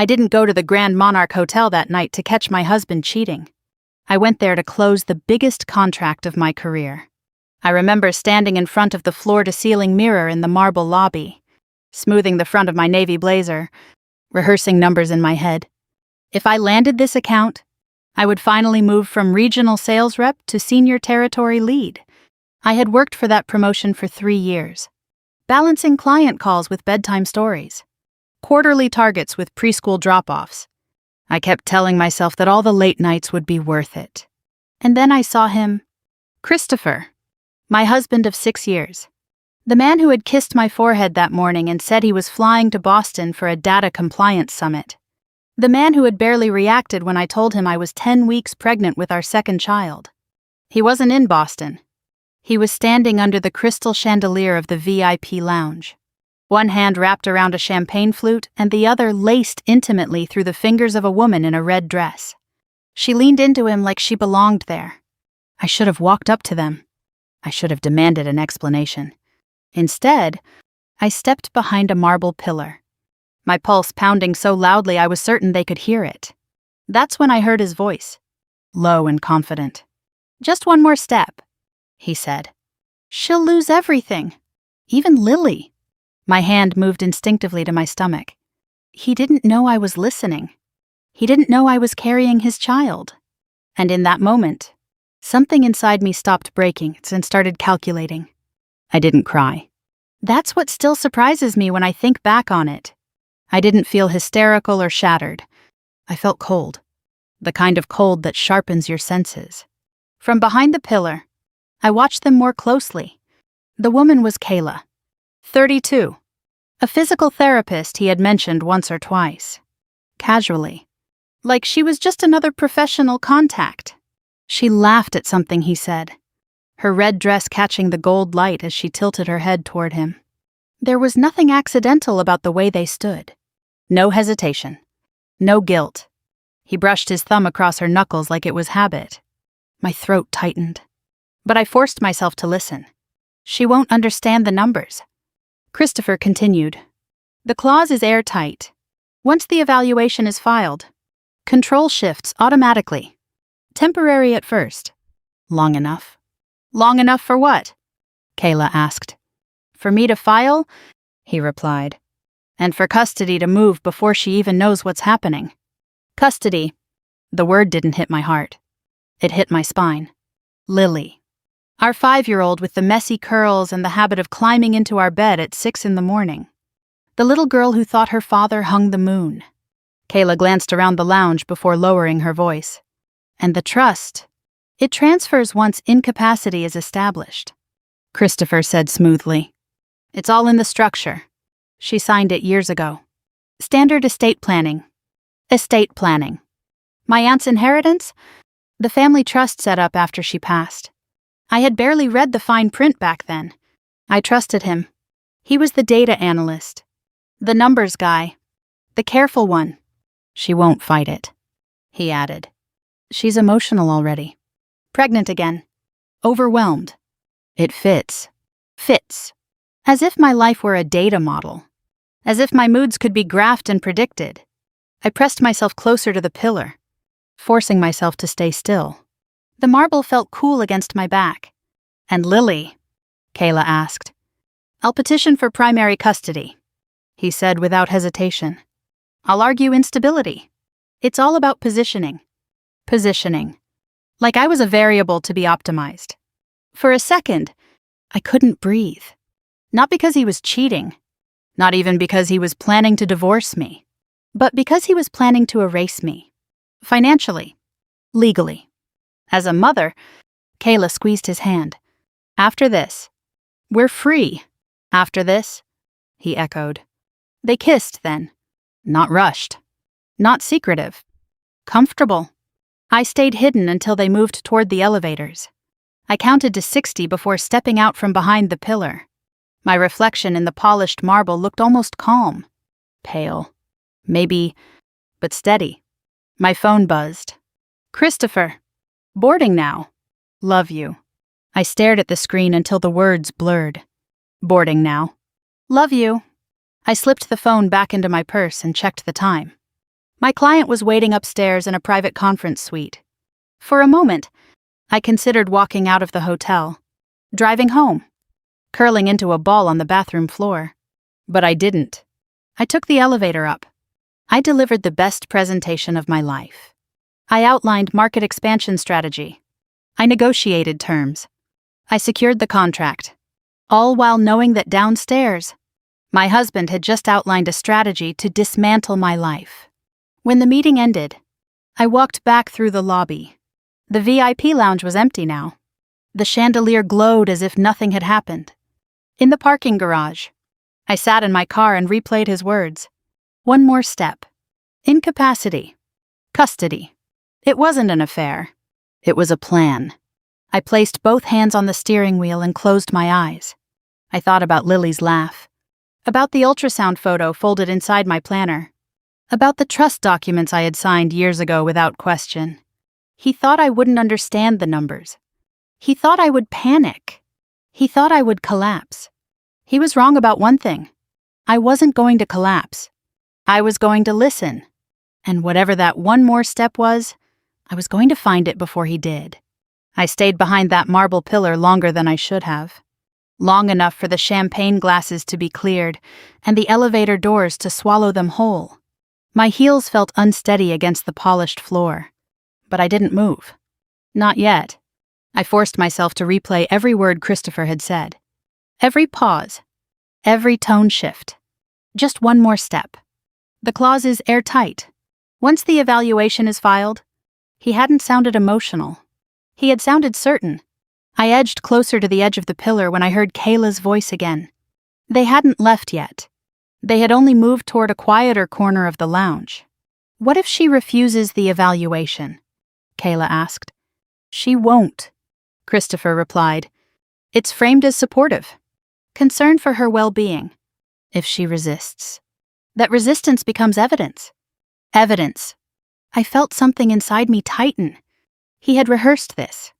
I didn't go to the Grand Monarch Hotel that night to catch my husband cheating. I went there to close the biggest contract of my career. I remember standing in front of the floor-to-ceiling mirror in the marble lobby, smoothing the front of my navy blazer, rehearsing numbers in my head. If I landed this account, I would finally move from regional sales rep to senior territory lead. I had worked for that promotion for 3 years, balancing client calls with bedtime stories, quarterly targets with preschool drop-offs. I kept telling myself that all the late nights would be worth it. And then I saw him, Christopher, my husband of 6 years. The man who had kissed my forehead that morning and said he was flying to Boston for a data compliance summit. The man who had barely reacted when I told him I was 10 weeks pregnant with our second child. He wasn't in Boston. He was standing under the crystal chandelier of the VIP lounge, one hand wrapped around a champagne flute and the other laced intimately through the fingers of a woman in a red dress. She leaned into him like she belonged there. I should have walked up to them. I should have demanded an explanation. Instead, I stepped behind a marble pillar, my pulse pounding so loudly I was certain they could hear it. That's when I heard his voice, low and confident. "Just one more step," he said. "She'll lose everything. Even Lily." My hand moved instinctively to my stomach. He didn't know I was listening. He didn't know I was carrying his child. And in that moment, something inside me stopped breaking and started calculating. I didn't cry. That's what still surprises me when I think back on it. I didn't feel hysterical or shattered. I felt cold. The kind of cold that sharpens your senses. From behind the pillar, I watched them more closely. The woman was Kayla, 32. A physical therapist he had mentioned once or twice. Casually. Like she was just another professional contact. She laughed at something he said, her red dress catching the gold light as she tilted her head toward him. There was nothing accidental about the way they stood. No hesitation. No guilt. He brushed his thumb across her knuckles like it was habit. My throat tightened. But I forced myself to listen. She won't understand the numbers. Christopher continued. The clause is airtight. Once the evaluation is filed, control shifts automatically. Temporary at first. Long enough. Long enough for what? Kayla asked. For me to file? He replied. And for custody to move before she even knows what's happening. Custody. The word didn't hit my heart. It hit my spine. Lily. Our 5-year-old with the messy curls and the habit of climbing into our bed at 6 a.m. The little girl who thought her father hung the moon. Kayla glanced around the lounge before lowering her voice. And the trust, it transfers once incapacity is established. Christopher said smoothly. It's all in the structure. She signed it years ago. Standard estate planning. Estate planning. My aunt's inheritance? The family trust set up after she passed. I had barely read the fine print back then. I trusted him. He was the data analyst. The numbers guy. The careful one. She won't fight it, he added. She's emotional already. Pregnant again. Overwhelmed. It fits. Fits. As if my life were a data model. As if my moods could be graphed and predicted. I pressed myself closer to the pillar, forcing myself to stay still. The marble felt cool against my back. And Lily? Kayla asked. I'll petition for primary custody, he said without hesitation. I'll argue instability. It's all about positioning. Positioning. Like I was a variable to be optimized. For a second, I couldn't breathe. Not because he was cheating. Not even because he was planning to divorce me. But because he was planning to erase me. Financially. Legally. As a mother, Kayla squeezed his hand. After this. We're free. After this, he echoed. They kissed then. Not rushed. Not secretive. Comfortable. I stayed hidden until they moved toward the elevators. I counted to 60 before stepping out from behind the pillar. My reflection in the polished marble looked almost calm. Pale. Maybe, but steady. My phone buzzed. Christopher. Boarding now. Love you. I stared at the screen until the words blurred. Boarding now. Love you. I slipped the phone back into my purse and checked the time. My client was waiting upstairs in a private conference suite. For a moment, I considered walking out of the hotel, driving home, curling into a ball on the bathroom floor. But I didn't. I took the elevator up. I delivered the best presentation of my life. I outlined market expansion strategy. I negotiated terms. I secured the contract, all while knowing that downstairs, my husband had just outlined a strategy to dismantle my life. When the meeting ended, I walked back through the lobby. The VIP lounge was empty now. The chandelier glowed as if nothing had happened. In the parking garage, I sat in my car and replayed his words. One more step. Incapacity. Custody. It wasn't an affair. It was a plan. I placed both hands on the steering wheel and closed my eyes. I thought about Lily's laugh. About the ultrasound photo folded inside my planner. About the trust documents I had signed years ago without question. He thought I wouldn't understand the numbers. He thought I would panic. He thought I would collapse. He was wrong about one thing. I wasn't going to collapse. I was going to listen. And whatever that one more step was, I was going to find it before he did. I stayed behind that marble pillar longer than I should have. Long enough for the champagne glasses to be cleared and the elevator doors to swallow them whole. My heels felt unsteady against the polished floor. But I didn't move. Not yet. I forced myself to replay every word Christopher had said. Every pause. Every tone shift. Just one more step. The clause is airtight. Once the evaluation is filed, he hadn't sounded emotional. He had sounded certain. I edged closer to the edge of the pillar when I heard Kayla's voice again. They hadn't left yet. They had only moved toward a quieter corner of the lounge. What if she refuses the evaluation? Kayla asked. She won't, Christopher replied. It's framed as supportive. Concern for her well-being. If she resists. That resistance becomes evidence. Evidence. I felt something inside me tighten. He had rehearsed this.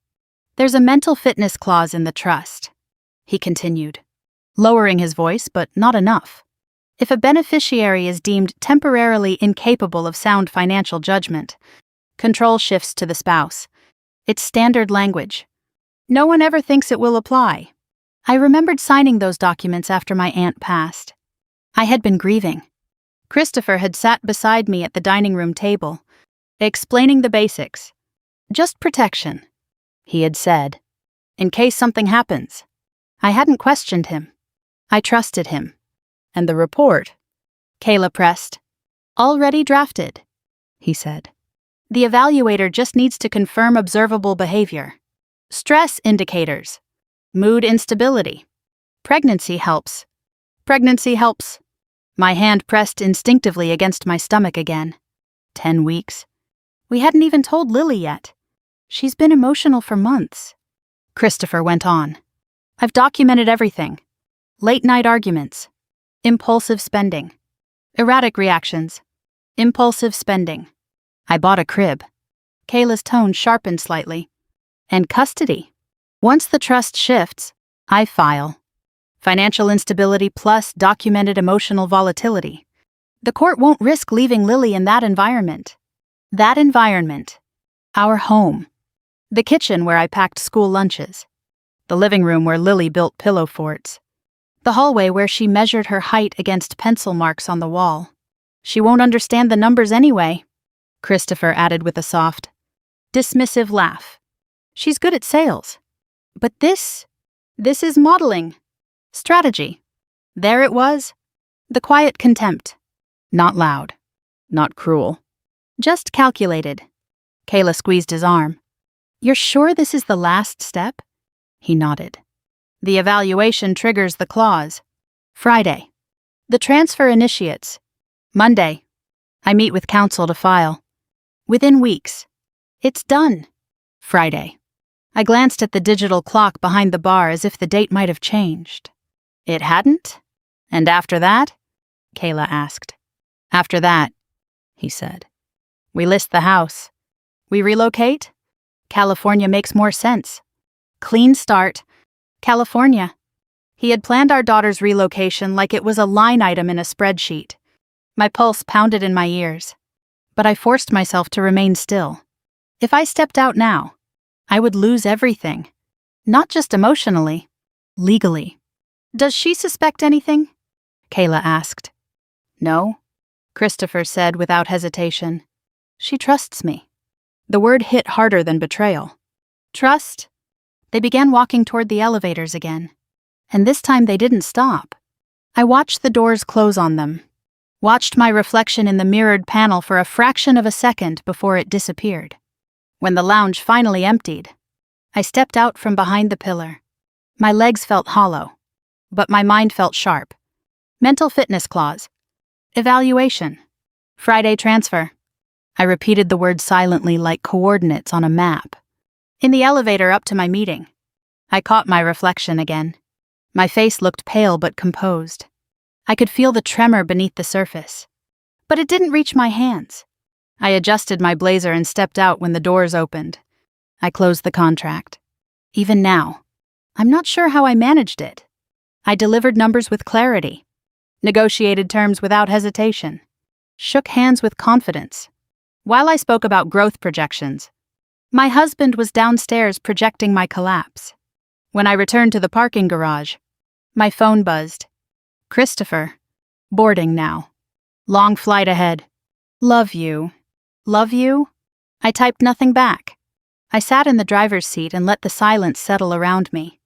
There's a mental fitness clause in the trust, he continued, lowering his voice, but not enough. If a beneficiary is deemed temporarily incapable of sound financial judgment, control shifts to the spouse. It's standard language. No one ever thinks it will apply. I remembered signing those documents after my aunt passed. I had been grieving. Christopher had sat beside me at the dining room table, explaining the basics. Just protection, he had said, in case something happens. I hadn't questioned him. I trusted him. And the report, Kayla pressed. Already drafted, he said. The evaluator just needs to confirm observable behavior. Stress indicators. Mood instability. Pregnancy helps. Pregnancy helps. My hand pressed instinctively against my stomach again. 10 weeks. We hadn't even told Lily yet. She's been emotional for months. Christopher went on. I've documented everything. Late-night arguments. Impulsive spending. Erratic reactions. Impulsive spending. I bought a crib. Kayla's tone sharpened slightly. And custody. Once the trust shifts, I file. Financial instability plus documented emotional volatility. The court won't risk leaving Lily in that environment. That environment. Our home. The kitchen where I packed school lunches. The living room where Lily built pillow forts. The hallway where she measured her height against pencil marks on the wall. She won't understand the numbers anyway, Christopher added with a soft, dismissive laugh. She's good at sales. But this is modeling. Strategy. There it was. The quiet contempt. Not loud. Not cruel. Just calculated. Kayla squeezed his arm. You're sure this is the last step? He nodded. The evaluation triggers the clause. Friday. The transfer initiates. Monday. I meet with counsel to file. Within weeks. It's done. Friday. I glanced at the digital clock behind the bar as if the date might have changed. It hadn't? And after that? Kayla asked. After that, he said. We list the house. We relocate? California makes more sense. Clean start. California. He had planned our daughter's relocation like it was a line item in a spreadsheet. My pulse pounded in my ears. but I forced myself to remain still. If I stepped out now, I would lose everything. Not just emotionally, legally. "Does she suspect anything?" Kayla asked. "No," Christopher said without hesitation. "She trusts me." The word hit harder than betrayal. Trust? They began walking toward the elevators again. And this time they didn't stop. I watched the doors close on them. Watched my reflection in the mirrored panel for a fraction of a second before it disappeared. When the lounge finally emptied, I stepped out from behind the pillar. My legs felt hollow, but my mind felt sharp. Mental fitness clause. Evaluation. Friday transfer. I repeated the word silently like coordinates on a map. In the elevator up to my meeting, I caught my reflection again. My face looked pale but composed. I could feel the tremor beneath the surface. But it didn't reach my hands. I adjusted my blazer and stepped out when the doors opened. I closed the contract. Even now, I'm not sure how I managed it. I delivered numbers with clarity, negotiated terms without hesitation, shook hands with confidence. While I spoke about growth projections, my husband was downstairs projecting my collapse. When I returned to the parking garage, my phone buzzed. "Christopher. Boarding now. Long flight ahead. Love you." Love you? I typed nothing back. I sat in the driver's seat and let the silence settle around me.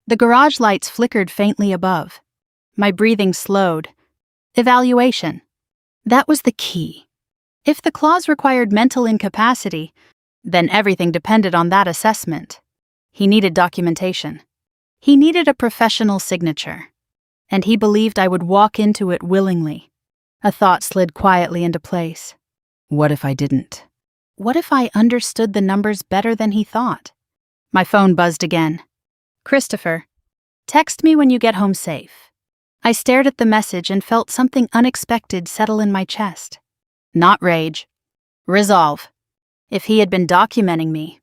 The garage lights flickered faintly above. My breathing slowed. Evaluation. That was the key. If the clause required mental incapacity, then everything depended on that assessment. He needed documentation. He needed a professional signature. And he believed I would walk into it willingly. A thought slid quietly into place. What if I didn't? What if I understood the numbers better than he thought? My phone buzzed again. "Christopher, text me when you get home safe." I stared at the message and felt something unexpected settle in my chest. Not rage. Resolve. If he had been documenting me,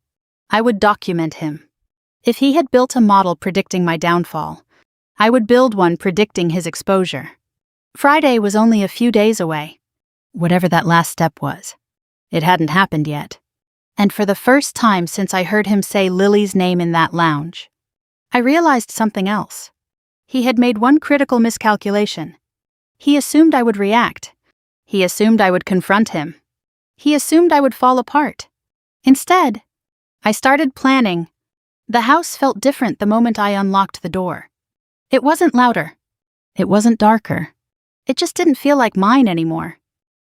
I would document him. If he had built a model predicting my downfall, I would build one predicting his exposure. Friday was only a few days away. Whatever that last step was, it hadn't happened yet. And for the first time since I heard him say Lily's name in that lounge, I realized something else. He had made one critical miscalculation. He assumed I would react. He assumed I would confront him. He assumed I would fall apart. Instead, I started planning. The house felt different the moment I unlocked the door. It wasn't louder. It wasn't darker. It just didn't feel like mine anymore.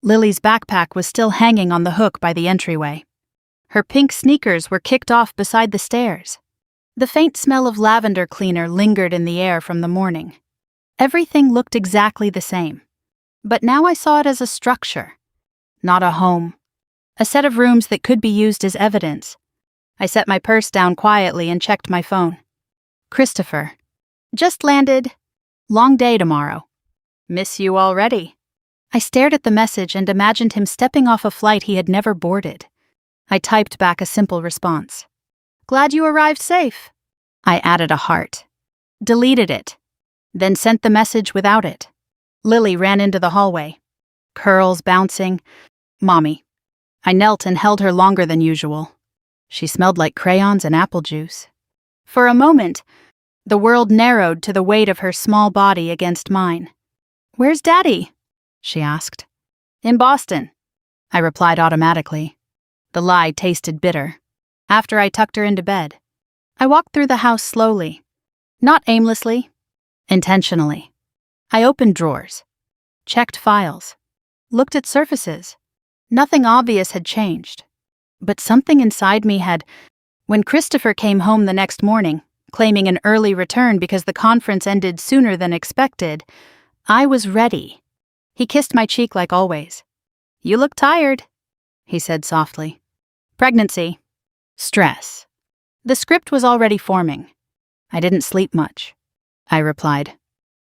Lily's backpack was still hanging on the hook by the entryway. Her pink sneakers were kicked off beside the stairs. The faint smell of lavender cleaner lingered in the air from the morning. Everything looked exactly the same. But now I saw it as a structure, not a home. A set of rooms that could be used as evidence. I set my purse down quietly and checked my phone. "Christopher. Just landed. Long day tomorrow. Miss you already." I stared at the message and imagined him stepping off a flight he had never boarded. I typed back a simple response. "Glad you arrived safe." I added a heart. Deleted it. Then sent the message without it. Lily ran into the hallway. Curls bouncing. Mommy. I knelt and held her longer than usual. She smelled like crayons and apple juice. For a moment, the world narrowed to the weight of her small body against mine. "Where's Daddy?" she asked. "In Boston," I replied automatically. The lie tasted bitter. After I tucked her into bed, I walked through the house slowly, not aimlessly, intentionally. I opened drawers, checked files, looked at surfaces. Nothing obvious had changed, but something inside me had. When Christopher came home the next morning, claiming an early return because the conference ended sooner than expected, I was ready. He kissed my cheek like always. "You look tired," he said softly. "Pregnancy. Stress." The script was already forming. "I didn't sleep much," I replied.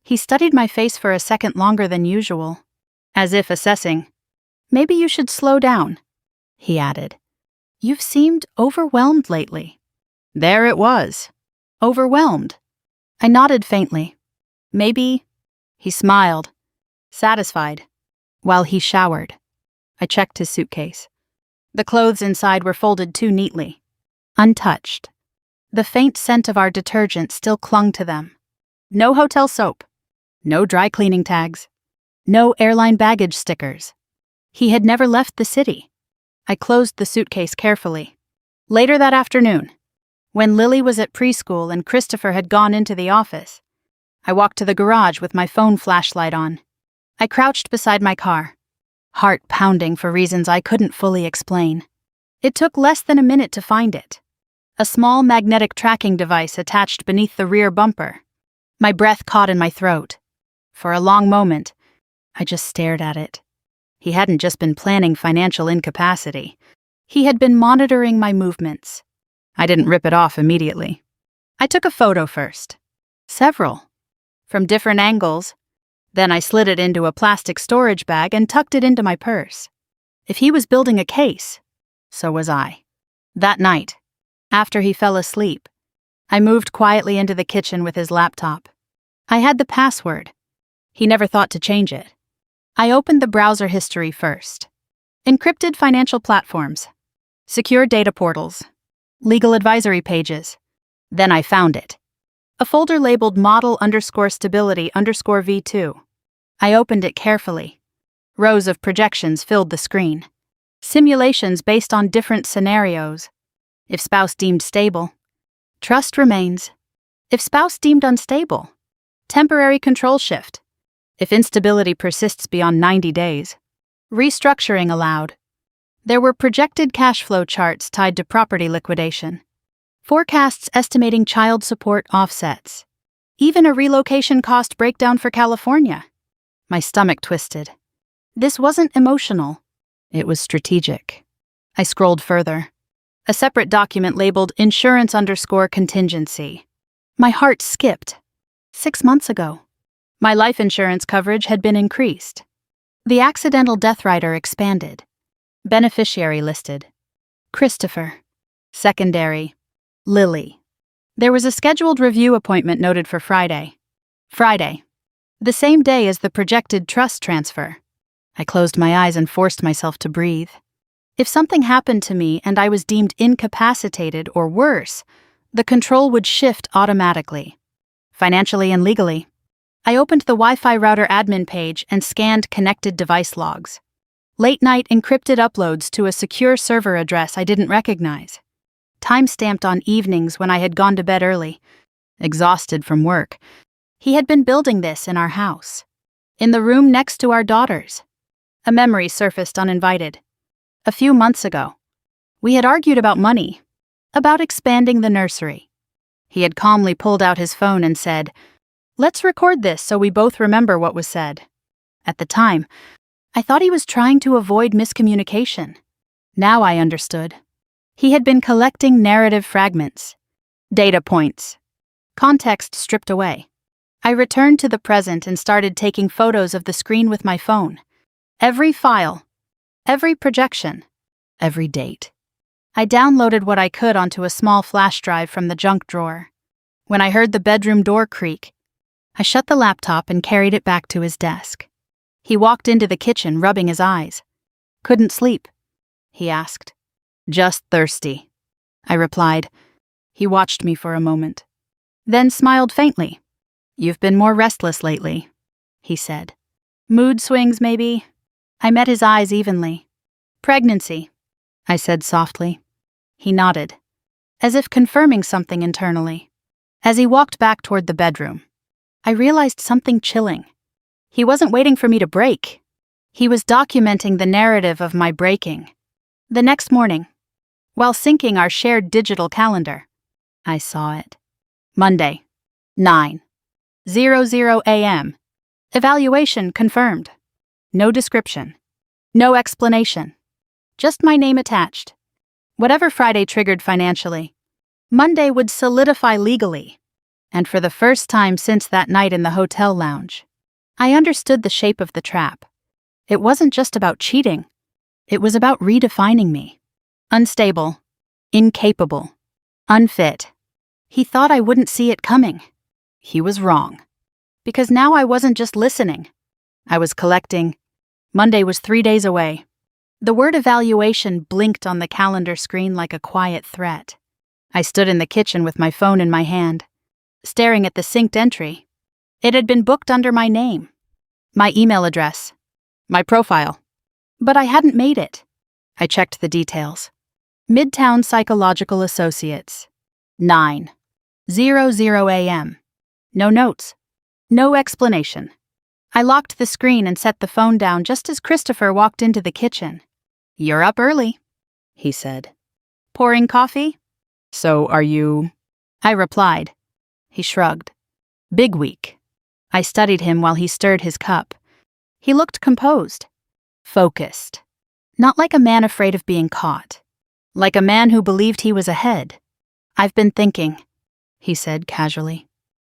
He studied my face for a second longer than usual, as if assessing. "Maybe you should slow down," he added. "You've seemed overwhelmed lately." There it was. Overwhelmed. I nodded faintly. "Maybe." He smiled, satisfied, while he showered. I checked his suitcase. The clothes inside were folded too neatly, untouched. The faint scent of our detergent still clung to them. No hotel soap. No dry cleaning tags. No airline baggage stickers. He had never left the city. I closed the suitcase carefully. Later that afternoon, when Lily was at preschool and Christopher had gone into the office, I walked to the garage with my phone flashlight on. I crouched beside my car, heart pounding for reasons I couldn't fully explain. It took less than a minute to find it. A small magnetic tracking device attached beneath the rear bumper. My breath caught in my throat. For a long moment, I just stared at it. He hadn't just been planning financial incapacity. He had been monitoring my movements. I didn't rip it off immediately. I took a photo first. Several. From different angles. Then I slid it into a plastic storage bag and tucked it into my purse. If he was building a case, so was I. That night, after he fell asleep, I moved quietly into the kitchen with his laptop. I had the password. He never thought to change it. I opened the browser history first. Encrypted financial platforms. Secure data portals. Legal advisory pages. Then I found it. A folder labeled model_stability_V2. I opened it carefully. Rows of projections filled the screen. Simulations based on different scenarios. If spouse deemed stable, trust remains. If spouse deemed unstable, temporary control shift. If instability persists beyond 90 days, restructuring allowed. There were projected cash flow charts tied to property liquidation. Forecasts estimating child support offsets. Even a relocation cost breakdown for California. My stomach twisted. This wasn't emotional. It was strategic. I scrolled further. A separate document labeled insurance_contingency. My heart skipped. 6 months ago, my life insurance coverage had been increased. The accidental death rider expanded. Beneficiary listed. Christopher. Secondary. Lily. There was a scheduled review appointment noted for Friday. Friday. The same day as the projected trust transfer. I closed my eyes and forced myself to breathe. If something happened to me and I was deemed incapacitated or worse, the control would shift automatically. Financially and legally. I opened the Wi-Fi router admin page and scanned connected device logs. Late-night encrypted uploads to a secure server address I didn't recognize. Time-stamped on evenings when I had gone to bed early, exhausted from work. He had been building this in our house. In the room next to our daughters. A memory surfaced uninvited. A few months ago, we had argued about money, about expanding the nursery. He had calmly pulled out his phone and said, "Let's record this so we both remember what was said." At the time, I thought he was trying to avoid miscommunication. Now I understood. He had been collecting narrative fragments, data points, context stripped away. I returned to the present and started taking photos of the screen with my phone. Every file, every projection, every date. I downloaded what I could onto a small flash drive from the junk drawer. When I heard the bedroom door creak, I shut the laptop and carried it back to his desk. He walked into the kitchen, rubbing his eyes. "Couldn't sleep?" he asked. "Just thirsty," I replied. He watched me for a moment, then smiled faintly. "You've been more restless lately," he said. "Mood swings, maybe?" I met his eyes evenly. "Pregnancy," I said softly. He nodded, as if confirming something internally. As he walked back toward the bedroom, I realized something chilling. He wasn't waiting for me to break. He was documenting the narrative of my breaking. The next morning, while syncing our shared digital calendar, I saw it. Monday, 9:00 a.m. Evaluation confirmed. No description. No explanation. Just my name attached. Whatever Friday triggered financially, Monday would solidify legally. And for the first time since that night in the hotel lounge, I understood the shape of the trap. It wasn't just about cheating. It was about redefining me. Unstable. Incapable. Unfit. He thought I wouldn't see it coming. He was wrong. Because now I wasn't just listening. I was collecting. Monday was 3 days away. The word evaluation blinked on the calendar screen like a quiet threat. I stood in the kitchen with my phone in my hand, staring at the synced entry. It had been booked under my name, my email address, my profile. But I hadn't made it. I checked the details. Midtown Psychological Associates. 9:00 a.m. No notes. No explanation. I locked the screen and set the phone down just as Christopher walked into the kitchen. "You're up early," he said. "Pouring coffee?" "So are you?" I replied. He shrugged. "Big week." I studied him while he stirred his cup. He looked composed, focused. Not like a man afraid of being caught. Like a man who believed he was ahead. "I've been thinking," he said casually.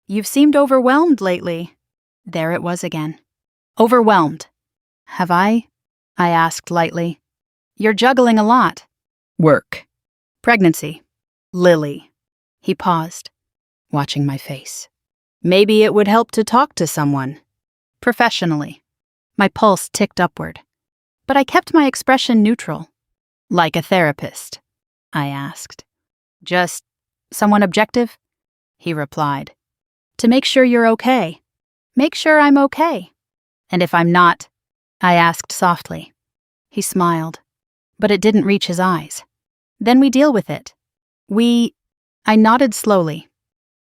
"You've seemed overwhelmed lately." There it was again. Overwhelmed. "Have I?" I asked lightly. "You're juggling a lot." "Work. Pregnancy. Lily." He paused, watching my face. "Maybe it would help to talk to someone. Professionally." My pulse ticked upward. But I kept my expression neutral. "Like a therapist?" I asked. "Just someone objective?" he replied. "To make sure you're okay. Make sure I'm okay." "And if I'm not?" I asked softly. He smiled, but it didn't reach his eyes. "Then we deal with it." I nodded slowly,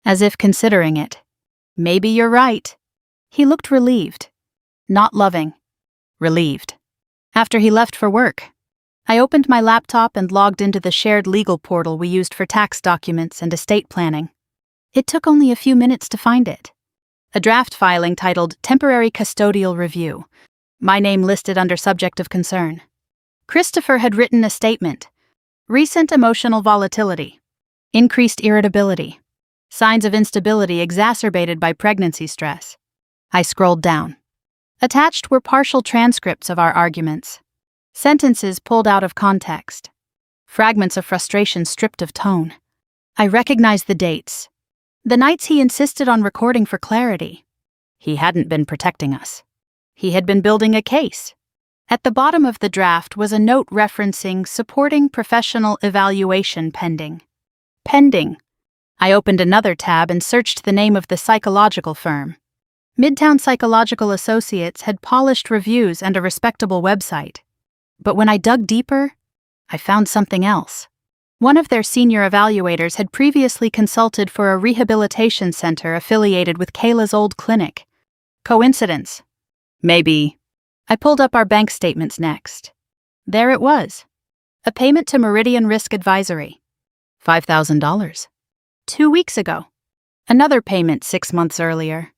as if considering it. "Maybe you're right." He looked relieved. Not loving. Relieved. After he left for work, I opened my laptop and logged into the shared legal portal we used for tax documents and estate planning. It took only a few minutes to find it. A draft filing titled Temporary Custodial Review, my name listed under subject of concern. Christopher had written a statement. Recent emotional volatility. Increased irritability. Signs of instability exacerbated by pregnancy stress. I scrolled down. Attached were partial transcripts of our arguments. Sentences pulled out of context. Fragments of frustration stripped of tone. I recognized the dates. The nights he insisted on recording for clarity. He hadn't been protecting us. He had been building a case. At the bottom of the draft was a note referencing supporting professional evaluation pending. Pending. I opened another tab and searched the name of the psychological firm. Midtown Psychological Associates had polished reviews and a respectable website. But when I dug deeper, I found something else. One of their senior evaluators had previously consulted for a rehabilitation center affiliated with Kayla's old clinic. Coincidence? Maybe. I pulled up our bank statements next. There it was. A payment to Meridian Risk Advisory. $5,000. 2 weeks ago. Another payment 6 months earlier.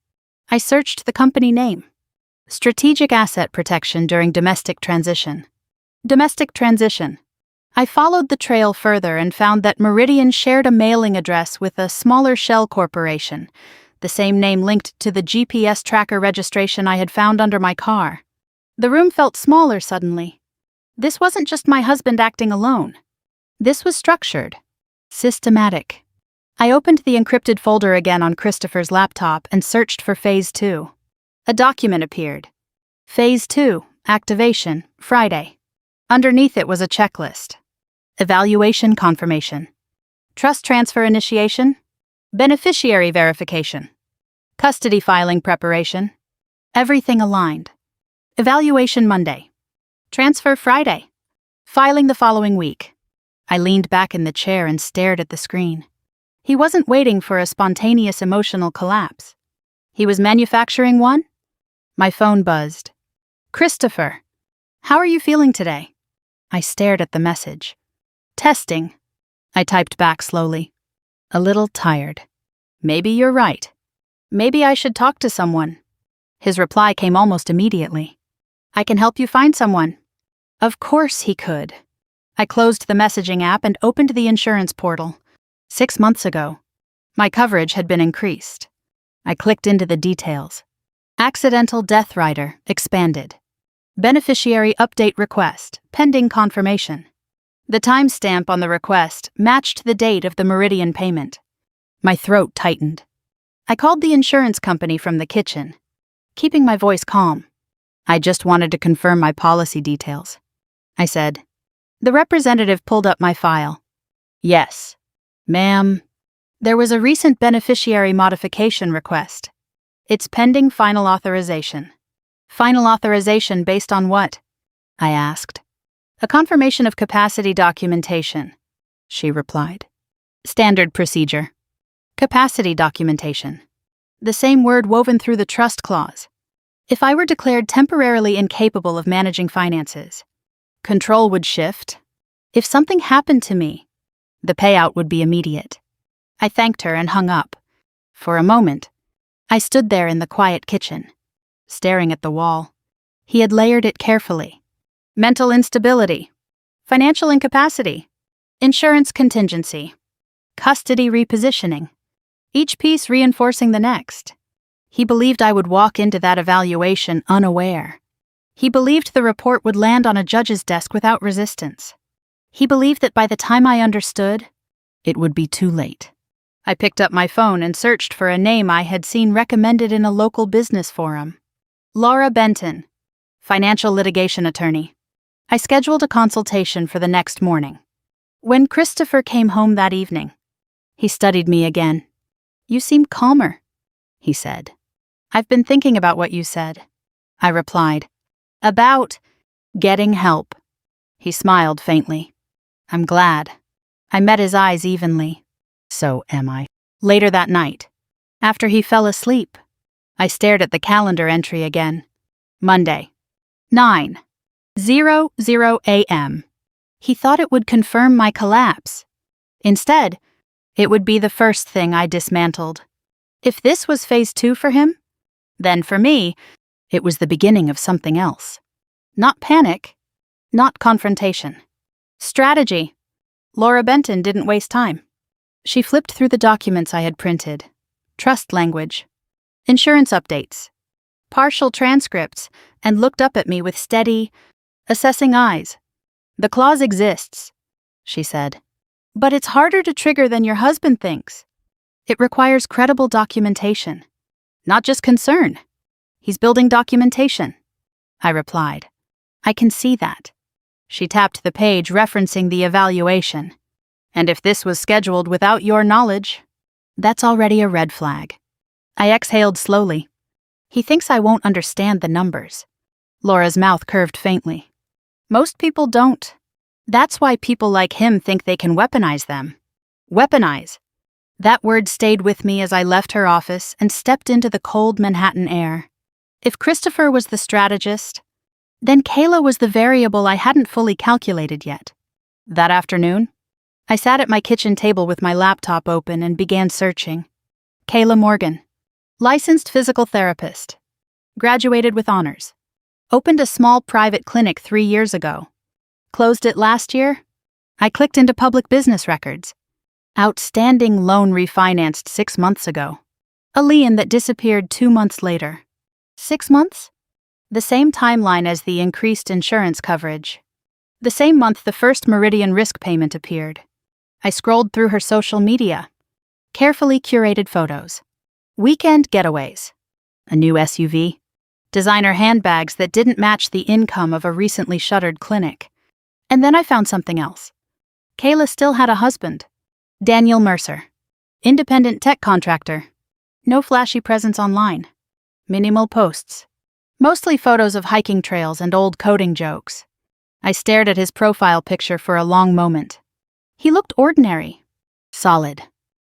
I searched the company name. Strategic Asset Protection During Domestic Transition. Domestic Transition. I followed the trail further and found that Meridian shared a mailing address with a smaller shell corporation, the same name linked to the GPS tracker registration I had found under my car. The room felt smaller suddenly. This wasn't just my husband acting alone. This was structured, systematic. I opened the encrypted folder again on Christopher's laptop and searched for Phase 2. A document appeared. Phase 2, Activation, Friday. Underneath it was a checklist. Evaluation confirmation. Trust transfer initiation. Beneficiary verification. Custody filing preparation. Everything aligned. Evaluation Monday. Transfer Friday. Filing the following week. I leaned back in the chair and stared at the screen. He wasn't waiting for a spontaneous emotional collapse. He was manufacturing one? My phone buzzed. "Christopher, how are you feeling today?" I stared at the message. "Testing," I typed back slowly. "A little tired. Maybe you're right. Maybe I should talk to someone." His reply came almost immediately. "I can help you find someone." Of course he could. I closed the messaging app and opened the insurance portal. 6 months ago, my coverage had been increased. I clicked into the details. Accidental death rider, expanded. Beneficiary update request, pending confirmation. The timestamp on the request matched the date of the Meridian payment. My throat tightened. I called the insurance company from the kitchen, keeping my voice calm. I just wanted to confirm my policy details. I said. The representative pulled up my file. Yes, ma'am. There was a recent beneficiary modification request. It's pending final authorization. Final authorization based on what? I asked. A confirmation of capacity documentation, she replied. Standard procedure. Capacity documentation. The same word woven through the trust clause. If I were declared temporarily incapable of managing finances, control would shift. If something happened to me, the payout would be immediate. I thanked her and hung up. For a moment, I stood there in the quiet kitchen, staring at the wall. He had layered it carefully. Mental instability, financial incapacity, insurance contingency, custody repositioning, each piece reinforcing the next. He believed I would walk into that evaluation unaware. He believed the report would land on a judge's desk without resistance. He believed that by the time I understood, it would be too late. I picked up my phone and searched for a name I had seen recommended in a local business forum. Laura Benton, financial litigation attorney. I scheduled a consultation for the next morning. When Christopher came home that evening, he studied me again. You seem calmer, he said. I've been thinking about what you said, I replied. About getting help. He smiled faintly. I'm glad. I met his eyes evenly. So am I. Later that night, after he fell asleep, I stared at the calendar entry again. Monday, 9:00 a.m. He thought it would confirm my collapse. Instead, it would be the first thing I dismantled. If this was phase 2 for him, then for me, it was the beginning of something else. Not panic, not confrontation. Strategy. Laura Benton didn't waste time. She flipped through the documents I had printed. Trust language, insurance updates, partial transcripts, and looked up at me with steady, assessing eyes. The clause exists, she said. But it's harder to trigger than your husband thinks. It requires credible documentation, not just concern. He's building documentation, I replied. I can see that. She tapped the page referencing the evaluation. And if this was scheduled without your knowledge, that's already a red flag. I exhaled slowly. He thinks I won't understand the numbers. Laura's mouth curved faintly. Most people don't. That's why people like him think they can weaponize them. Weaponize. That word stayed with me as I left her office and stepped into the cold Manhattan air. If Christopher was the strategist, then Kayla was the variable I hadn't fully calculated yet. That afternoon, I sat at my kitchen table with my laptop open and began searching. Kayla Morgan, licensed physical therapist, graduated with honors, opened a small private clinic 3 years ago, closed it last year. I clicked into public business records. Outstanding loan refinanced 6 months ago. A lien that disappeared 2 months later. 6 months? The same timeline as the increased insurance coverage. The same month the first Meridian risk payment appeared. I scrolled through her social media. Carefully curated photos. Weekend getaways. A new SUV. Designer handbags that didn't match the income of a recently shuttered clinic. And then I found something else. Kayla still had a husband. Daniel Mercer. Independent tech contractor. No flashy presence online. Minimal posts. Mostly photos of hiking trails and old coding jokes. I stared at his profile picture for a long moment. He looked ordinary. Solid.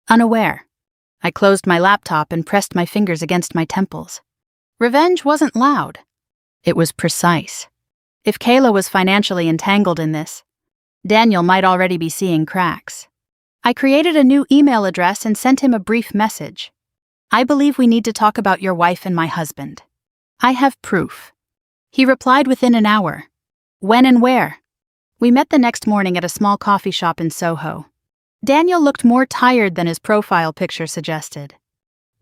Unaware. I closed my laptop and pressed my fingers against my temples. Revenge wasn't loud. It was precise. If Kayla was financially entangled in this, Daniel might already be seeing cracks. I created a new email address and sent him a brief message. I believe we need to talk about your wife and my husband. I have proof. He replied within an hour. When and where? We met the next morning at a small coffee shop in Soho. Daniel looked more tired than his profile picture suggested.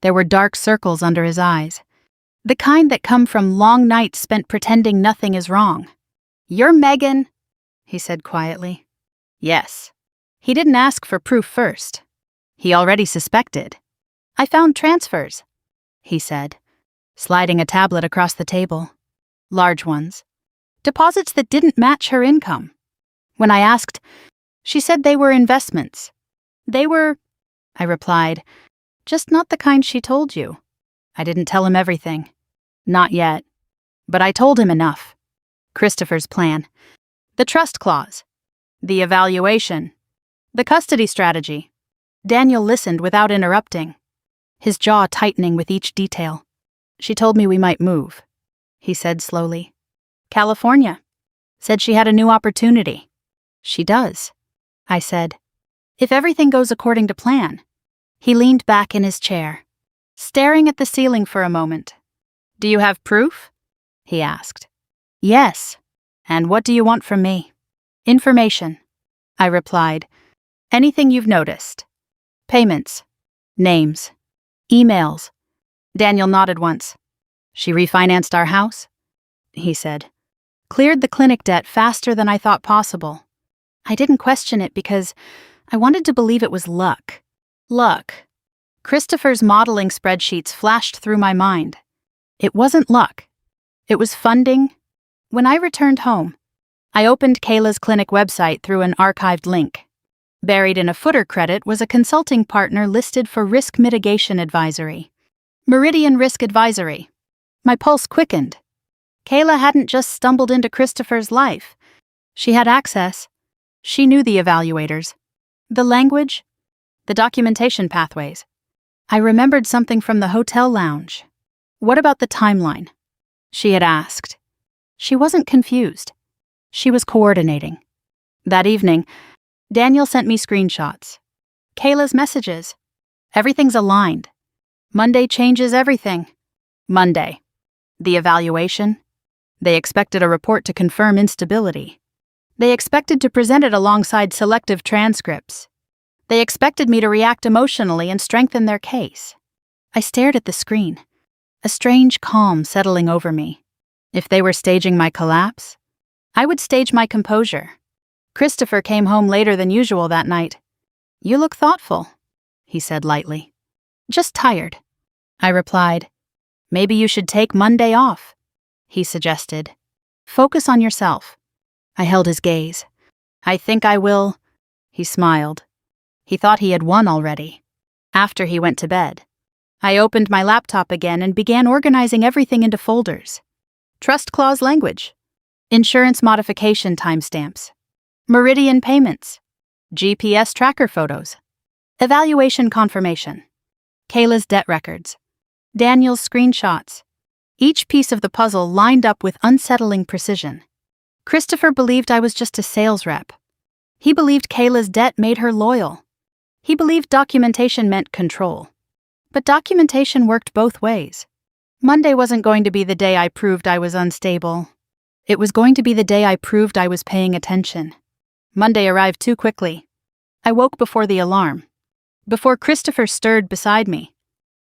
There were dark circles under his eyes. The kind that come from long nights spent pretending nothing is wrong. You're Megan, he said quietly. Yes. He didn't ask for proof first. He already suspected. I found transfers, he said, sliding a tablet across the table. Large ones. Deposits that didn't match her income. When I asked, she said they were investments. They were, I replied, just not the kind she told you. I didn't tell him everything. Not yet. But I told him enough. Christopher's plan. The trust clause. The evaluation. The custody strategy. Daniel listened without interrupting, his jaw tightening with each detail. She told me we might move, he said slowly. California. Said she had a new opportunity. She does, I said. If everything goes according to plan. He leaned back in his chair, staring at the ceiling for a moment. Do you have proof? He asked. Yes. And what do you want from me? Information, I replied. Anything you've noticed. Payments. Names. Emails. Daniel nodded once. She refinanced our house? He said. Cleared the clinic debt faster than I thought possible. I didn't question it because I wanted to believe it was luck. Luck. Christopher's modeling spreadsheets flashed through my mind. It wasn't luck. It was funding. When I returned home, I opened Kayla's clinic website through an archived link. Buried in a footer credit was a consulting partner listed for risk mitigation advisory. Meridian Risk Advisory. My pulse quickened. Kayla hadn't just stumbled into Christopher's life. She had access. She knew the evaluators, the language, the documentation pathways. I remembered something from the hotel lounge. What about the timeline? She had asked. She wasn't confused. She was coordinating. That evening, Daniel sent me screenshots. Kayla's messages. Everything's aligned. Monday changes everything. Monday. The evaluation. They expected a report to confirm instability. They expected to present it alongside selective transcripts. They expected me to react emotionally and strengthen their case. I stared at the screen, a strange calm settling over me. If they were staging my collapse, I would stage my composure. Christopher came home later than usual that night. You look thoughtful, he said lightly. Just tired, I replied. Maybe you should take Monday off, he suggested. Focus on yourself. I held his gaze. I think I will, he smiled. He thought he had won already. After he went to bed, I opened my laptop again and began organizing everything into folders. Trust clause language. Insurance modification timestamps. Meridian payments. GPS tracker photos. Evaluation confirmation. Kayla's debt records. Daniel's screenshots. Each piece of the puzzle lined up with unsettling precision. Christopher believed I was just a sales rep. He believed Kayla's debt made her loyal. He believed documentation meant control. But documentation worked both ways. Monday wasn't going to be the day I proved I was unstable. It was going to be the day I proved I was paying attention. Monday arrived too quickly. I woke before the alarm. Before Christopher stirred beside me.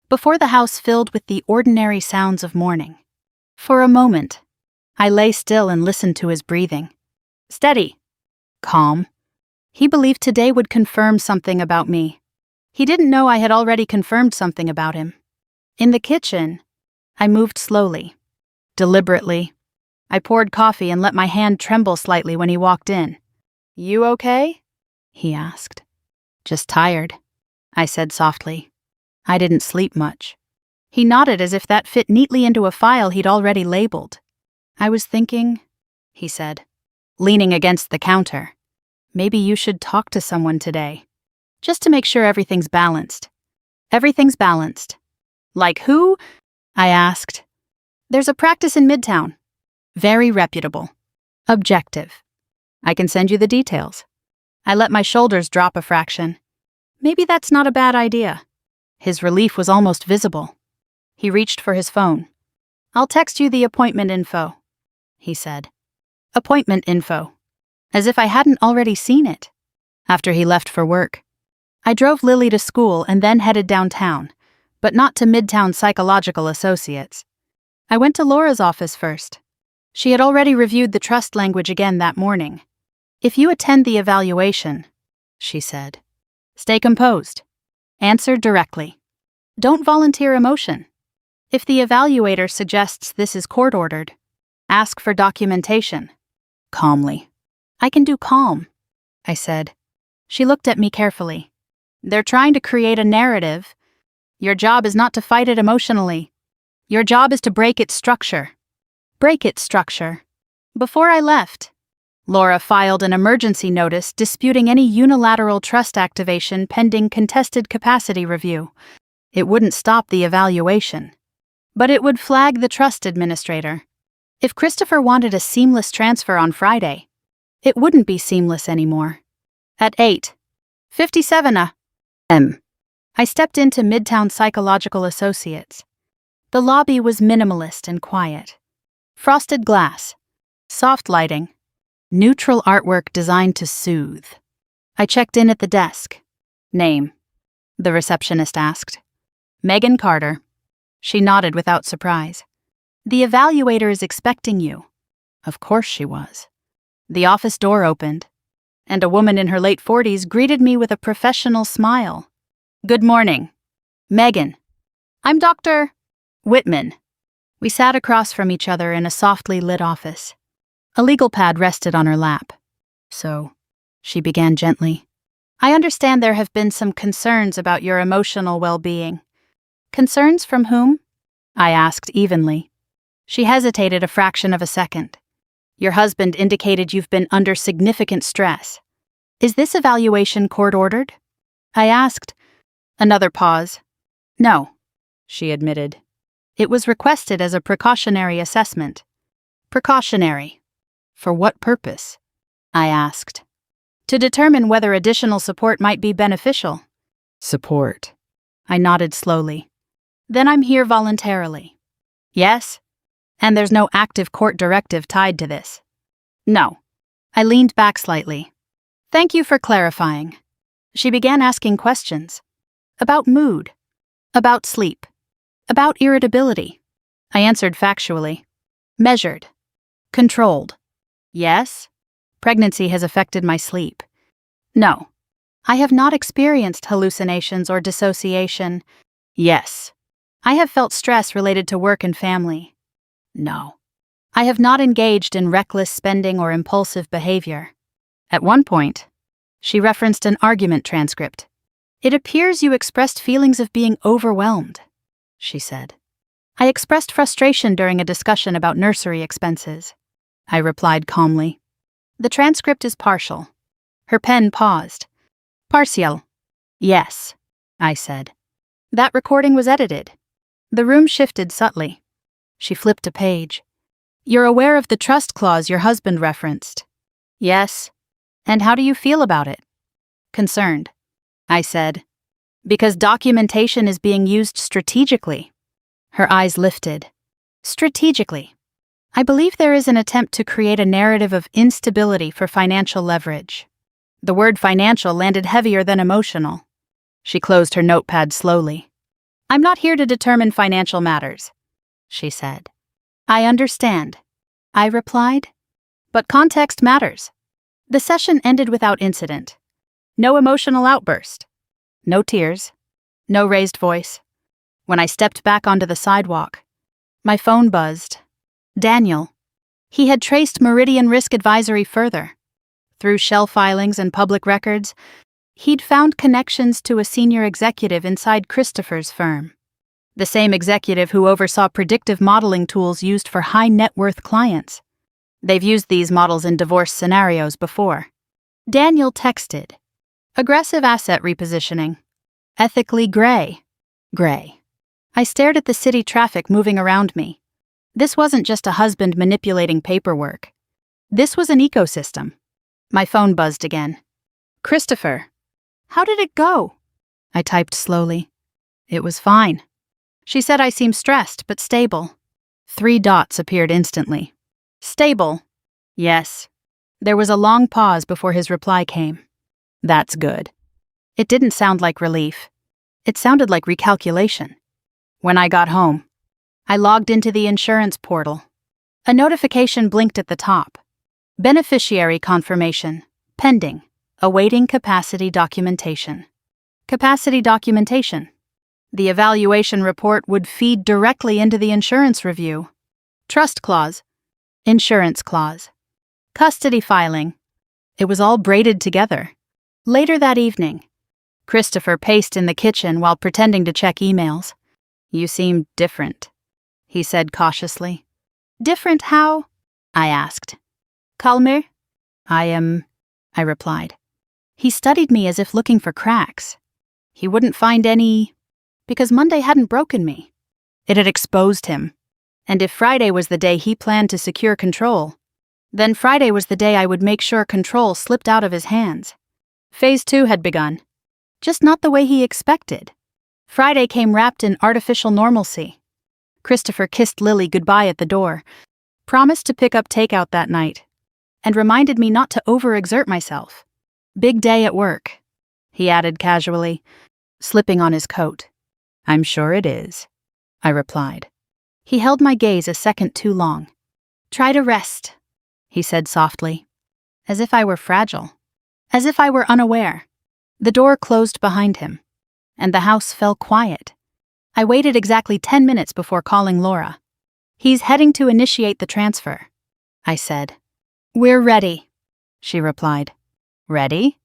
Before the house filled with the ordinary sounds of morning. For a moment, I lay still and listened to his breathing. Steady. Calm. He believed today would confirm something about me. He didn't know I had already confirmed something about him. In the kitchen, I moved slowly, deliberately. I poured coffee and let my hand tremble slightly when he walked in. You okay? He asked. Just tired, I said softly. I didn't sleep much. He nodded as if that fit neatly into a file he'd already labeled. I was thinking, he said, leaning against the counter. Maybe you should talk to someone today. Just to make sure everything's balanced. Everything's balanced. Like who? I asked. There's a practice in Midtown. Very reputable. Objective. I can send you the details. I let my shoulders drop a fraction. Maybe that's not a bad idea. His relief was almost visible. He reached for his phone. I'll text you the appointment info, he said. Appointment info. As if I hadn't already seen it. After he left for work, I drove Lily to school and then headed downtown, but not to Midtown Psychological Associates. I went to Laura's office first. She had already reviewed the trust language again that morning. If you attend the evaluation, she said, stay composed. Answer directly. Don't volunteer emotion. If the evaluator suggests this is court-ordered, Ask for documentation. Calmly. I can do calm, I said. She looked at me carefully. They're trying to create a narrative. Your job is not to fight it emotionally. Your job is to break its structure. Break its structure. Before I left, Laura filed an emergency notice disputing any unilateral trust activation pending contested capacity review. It wouldn't stop the evaluation, but it would flag the trust administrator. If Christopher wanted a seamless transfer on Friday, it wouldn't be seamless anymore. At 8:57 a.m., I stepped into Midtown Psychological Associates. The lobby was minimalist and quiet. Frosted glass, soft lighting, neutral artwork designed to soothe. I checked in at the desk. Name? The receptionist asked. Megan Carter. She nodded without surprise. The evaluator is expecting you. Of course she was. The office door opened, and a woman in her late 40s greeted me with a professional smile. Good morning. Megan. I'm Dr. Whitman. We sat across from each other in a softly lit office. A legal pad rested on her lap. So, she began gently, I understand there have been some concerns about your emotional well-being. Concerns from whom? I asked evenly. She hesitated a fraction of a second. Your husband indicated you've been under significant stress. Is this evaluation court-ordered? I asked. Another pause. No, she admitted. It was requested as a precautionary assessment. Precautionary? For what purpose? I asked. To determine whether additional support might be beneficial. Support. I nodded slowly. Then I'm here voluntarily. Yes? And there's no active court directive tied to this. No. I leaned back slightly. Thank you for clarifying. She began asking questions. About mood. About sleep. About irritability. I answered factually. Measured. Controlled. Yes? Pregnancy has affected my sleep. No. I have not experienced hallucinations or dissociation. Yes. I have felt stress related to work and family. No. I have not engaged in reckless spending or impulsive behavior. At one point, she referenced an argument transcript. It appears you expressed feelings of being overwhelmed, she said. I expressed frustration during a discussion about nursery expenses. I replied calmly. The transcript is partial. Her pen paused. Partial. Yes, I said. That recording was edited. The room shifted subtly. She flipped a page. You're aware of the trust clause your husband referenced? Yes. And how do you feel about it? Concerned, I said. Because documentation is being used strategically. Her eyes lifted. Strategically. I believe there is an attempt to create a narrative of instability for financial leverage. The word financial landed heavier than emotional. She closed her notepad slowly. I'm not here to determine financial matters, she said. I understand, I replied. But context matters. The session ended without incident. No emotional outburst. No tears. No raised voice. When I stepped back onto the sidewalk, my phone buzzed. Daniel. He had traced Meridian Risk Advisory further. Through shell filings and public records, he'd found connections to a senior executive inside Christopher's firm. The same executive who oversaw predictive modeling tools used for high-net-worth clients. They've used these models in divorce scenarios before. Daniel texted. Aggressive asset repositioning. Ethically gray. Gray. I stared at the city traffic moving around me. This wasn't just a husband manipulating paperwork. This was an ecosystem. My phone buzzed again. Christopher. How did it go? I typed slowly. It was fine. She said I seemed stressed but stable. 3 dots appeared instantly. Stable. Yes. There was a long pause before his reply came. That's good. It didn't sound like relief. It sounded like recalculation. When I got home, I logged into the insurance portal. A notification blinked at the top. Beneficiary confirmation. Pending. Awaiting capacity documentation. Capacity documentation. The evaluation report would feed directly into the insurance review. Trust clause. Insurance clause. Custody filing. It was all braided together. Later that evening, Christopher paced in the kitchen while pretending to check emails. "You seem different," he said cautiously. "Different how?" I asked. "Calmer?" I replied. He studied me as if looking for cracks. He wouldn't find any, because Monday hadn't broken me. It had exposed him. And if Friday was the day he planned to secure control, then Friday was the day I would make sure control slipped out of his hands. Phase 2 had begun. Just not the way he expected. Friday came wrapped in artificial normalcy. Christopher kissed Lily goodbye at the door, promised to pick up takeout that night, and reminded me not to overexert myself. "Big day at work," he added casually, slipping on his coat. "I'm sure it is," I replied. He held my gaze a second too long. "Try to rest," he said softly, as if I were fragile, as if I were unaware. The door closed behind him, and the house fell quiet. I waited exactly 10 minutes before calling Laura. "He's heading to initiate the transfer," I said. "We're ready," she replied. "Ready?"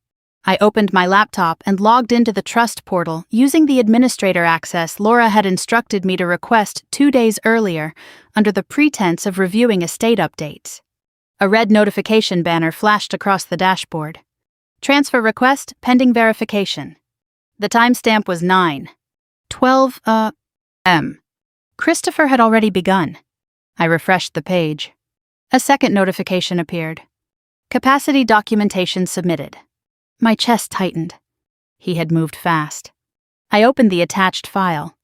I opened my laptop and logged into the trust portal using the administrator access Laura had instructed me to request 2 days earlier under the pretense of reviewing estate updates. A red notification banner flashed across the dashboard. "Transfer request pending verification." The timestamp was 9:12 m. Christopher had already begun. I refreshed the page. A second notification appeared. "Capacity documentation submitted." My chest tightened. He had moved fast. I opened the attached file.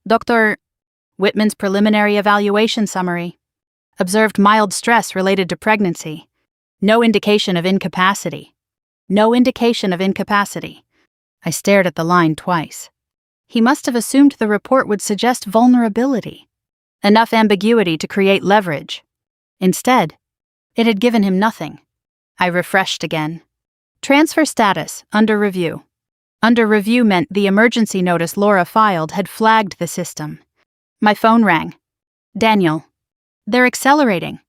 Dr. Whitman's preliminary evaluation summary. Observed mild stress related to pregnancy. No indication of incapacity. No indication of incapacity. I stared at the line twice. He must have assumed the report would suggest vulnerability. Enough ambiguity to create leverage. Instead, it had given him nothing. I refreshed again. Transfer status, under review. Under review meant the emergency notice Laura filed had flagged the system. My phone rang. "Daniel, they're accelerating,"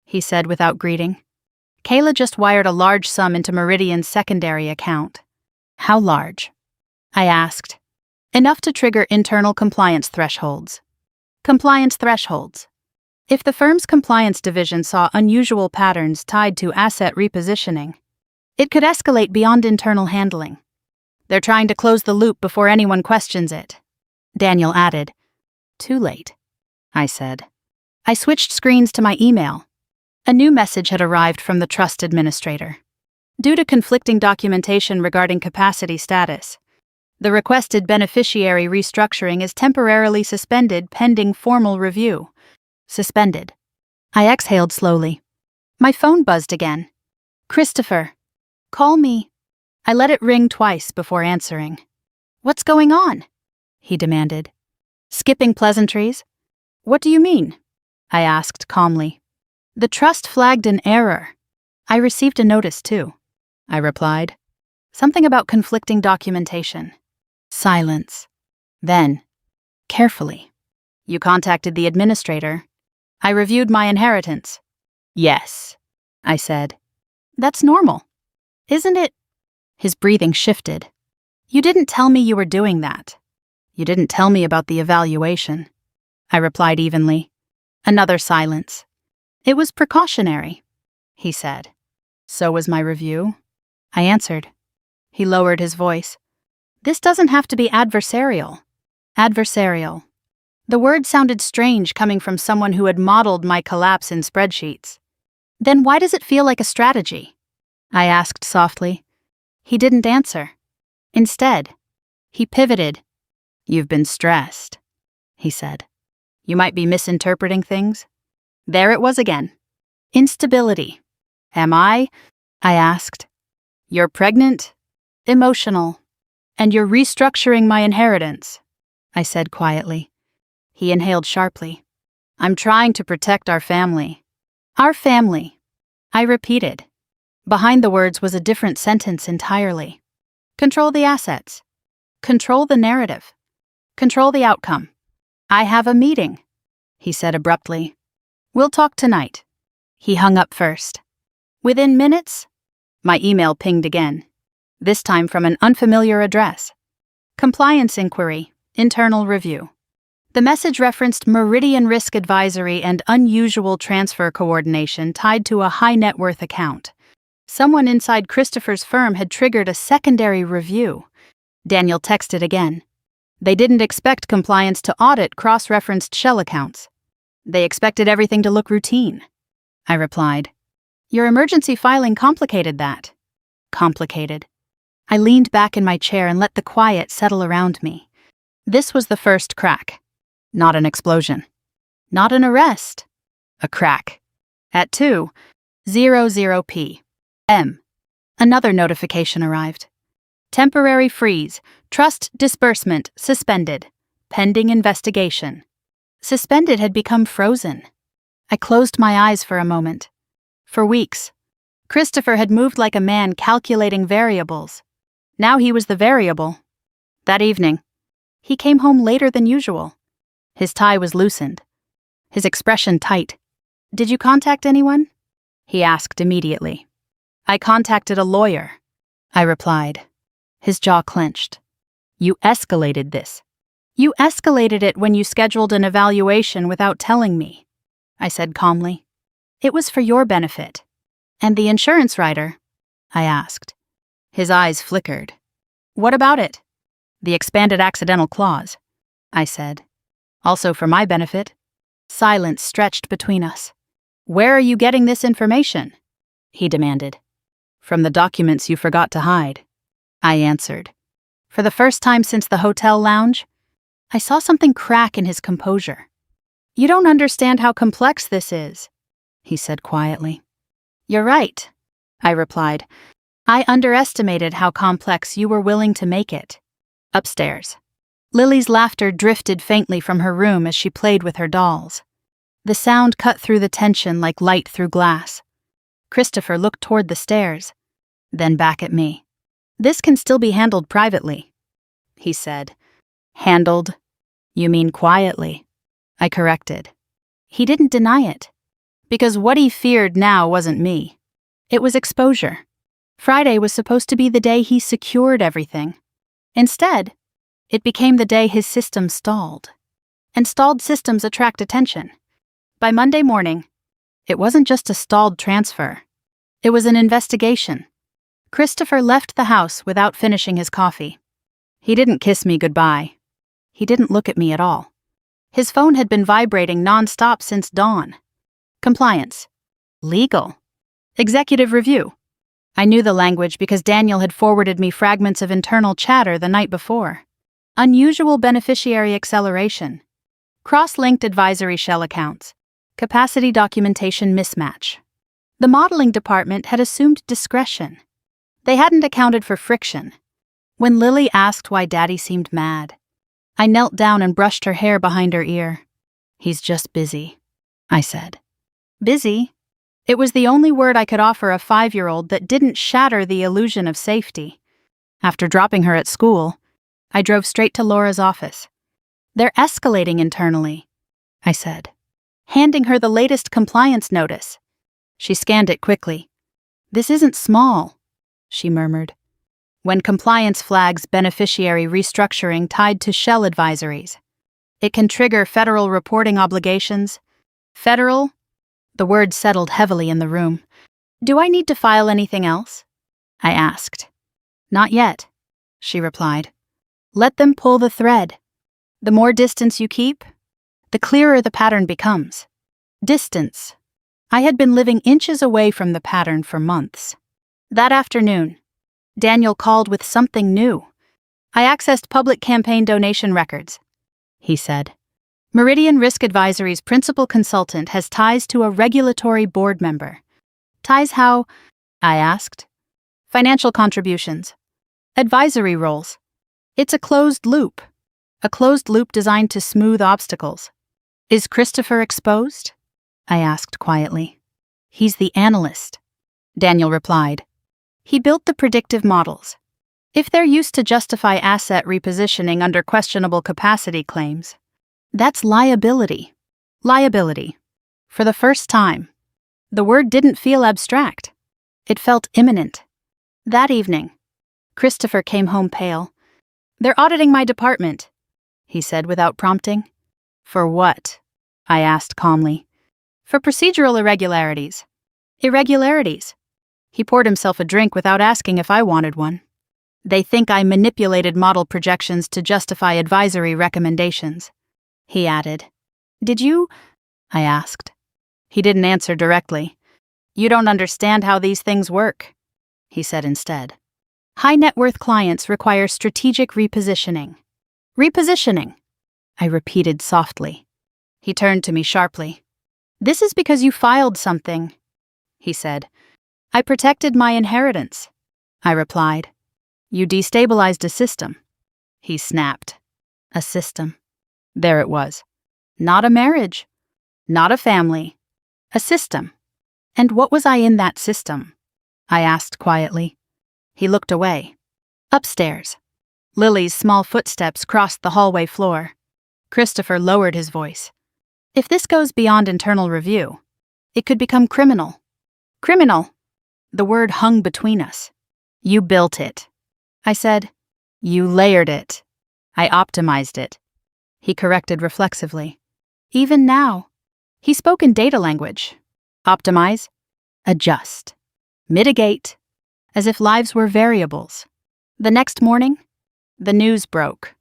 he said without greeting. "Kayla just wired a large sum into Meridian's secondary account." "How large?" I asked. "Enough to trigger internal compliance thresholds." Compliance thresholds. If the firm's compliance division saw unusual patterns tied to asset repositioning, it could escalate beyond internal handling. "They're trying to close the loop before anyone questions it," Daniel added. "Too late," I said. I switched screens to my email. A new message had arrived from the trust administrator. Due to conflicting documentation regarding capacity status, the requested beneficiary restructuring is temporarily suspended pending formal review. Suspended. I exhaled slowly. My phone buzzed again. "Christopher, call me." I let it ring twice before answering. "What's going on?" he demanded. "Skipping pleasantries?" "What do you mean?" I asked calmly. "The trust flagged an error." "I received a notice too," I replied. "Something about conflicting documentation." Silence. Then, carefully, "You contacted the administrator?" "I reviewed my inheritance." "Yes," I said. "That's normal, isn't it?" His breathing shifted. "You didn't tell me you were doing that. You didn't tell me about the evaluation," I replied evenly. Another silence. "It was precautionary," he said. "So was my review," I answered. He lowered his voice. "This doesn't have to be adversarial." Adversarial. The word sounded strange coming from someone who had modeled my collapse in spreadsheets. "Then why does it feel like a strategy?" I asked softly. He didn't answer. Instead, he pivoted. "You've been stressed," he said. "You might be misinterpreting things." There it was again. Instability. "Am I?" I asked. "You're pregnant?" "Emotional. And you're restructuring my inheritance," I said quietly. He inhaled sharply. "I'm trying to protect our family." "Our family," I repeated. Behind the words was a different sentence entirely. "Control the assets. Control the narrative. Control the outcome." "I have a meeting," he said abruptly. "We'll talk tonight." He hung up first. Within minutes, my email pinged again, this time from an unfamiliar address. Compliance inquiry, internal review. The message referenced Meridian Risk Advisory and unusual transfer coordination tied to a high net worth account. Someone inside Christopher's firm had triggered a secondary review. Daniel texted again. They didn't expect compliance to audit cross-referenced shell accounts. They expected everything to look routine. I replied. Your emergency filing complicated that. Complicated. I leaned back in my chair and let the quiet settle around me. This was the first crack. Not an explosion. Not an arrest. A crack. At 2:00 p.m. Another notification arrived. Temporary freeze. Trust disbursement suspended. Pending investigation. Suspended had become frozen. I closed my eyes for a moment. For weeks, Christopher had moved like a man calculating variables. Now he was the variable. That evening, he came home later than usual. His tie was loosened. His expression tight. Did you contact anyone? He asked immediately. I contacted a lawyer, I replied. His jaw clenched. You escalated this. You escalated it when you scheduled an evaluation without telling me, I said calmly. It was for your benefit. And the insurance writer? I asked. His eyes flickered. What about it? The expanded accidental clause, I said. Also for my benefit. Silence stretched between us. Where are you getting this information? He demanded. From the documents you forgot to hide, I answered. For the first time since the hotel lounge, I saw something crack in his composure. You don't understand how complex this is, he said quietly. You're right, I replied. I underestimated how complex you were willing to make it. Upstairs, Lily's laughter drifted faintly from her room as she played with her dolls. The sound cut through the tension like light through glass. Christopher looked toward the stairs, then back at me. This can still be handled privately, he said. Handled? You mean quietly? I corrected. He didn't deny it. Because what he feared now wasn't me. It was exposure. Friday was supposed to be the day he secured everything. Instead, it became the day his system stalled. And stalled systems attract attention. By Monday morning, it wasn't just a stalled transfer. It was an investigation. Christopher left the house without finishing his coffee. He didn't kiss me goodbye. He didn't look at me at all. His phone had been vibrating nonstop since dawn. Compliance. Legal. Executive review. I knew the language because Daniel had forwarded me fragments of internal chatter the night before. Unusual beneficiary acceleration. Cross-linked advisory shell accounts. Capacity documentation mismatch. The modeling department had assumed discretion. They hadn't accounted for friction. When Lily asked why Daddy seemed mad, I knelt down and brushed her hair behind her ear. He's just busy, I said. Busy? It was the only word I could offer a 5-year-old that didn't shatter the illusion of safety. After dropping her at school, I drove straight to Laura's office. They're escalating internally, I said, handing her the latest compliance notice. She scanned it quickly. This isn't small, she murmured. When compliance flags beneficiary restructuring tied to shell advisories, it can trigger federal reporting obligations. Federal? The word settled heavily in the room. Do I need to file anything else? I asked. Not yet, she replied. Let them pull the thread. The more distance you keep, the clearer the pattern becomes. Distance. I had been living inches away from the pattern for months. That afternoon, Daniel called with something new. I accessed public campaign donation records, he said. Meridian Risk Advisory's principal consultant has ties to a regulatory board member. Ties how? I asked. Financial contributions. Advisory roles. It's a closed loop. A closed loop designed to smooth obstacles. Is Christopher exposed? I asked quietly. He's the analyst, Daniel replied. He built the predictive models. If they're used to justify asset repositioning under questionable capacity claims, that's liability. Liability. For the first time, The word didn't feel abstract. It felt imminent. That evening, Christopher came home pale. "They're auditing my department," he said without prompting. "For what?" I asked calmly. "For procedural irregularities." "Irregularities?" He poured himself a drink without asking if I wanted one. "They think I manipulated model projections to justify advisory recommendations," he added. "Did you?" I asked. He didn't answer directly. "You don't understand how these things work," he said instead. "High net worth clients require strategic repositioning." "Repositioning," I repeated softly. He turned to me sharply. "This is because you filed something," he said. "I protected my inheritance," I replied. "You destabilized a system," he snapped. A system. There it was. Not a marriage. Not a family. A system. And what was I in that system? I asked quietly. He looked away. Upstairs. Lily's small footsteps crossed the hallway floor. Christopher lowered his voice. "If this goes beyond internal review, it could become criminal." "Criminal?" The word hung between us. "You built it," I said. "You layered it." "I optimized it," he corrected reflexively. "Even now." He spoke in data language. "Optimize, adjust, mitigate," as if lives were variables. The next morning, the news broke.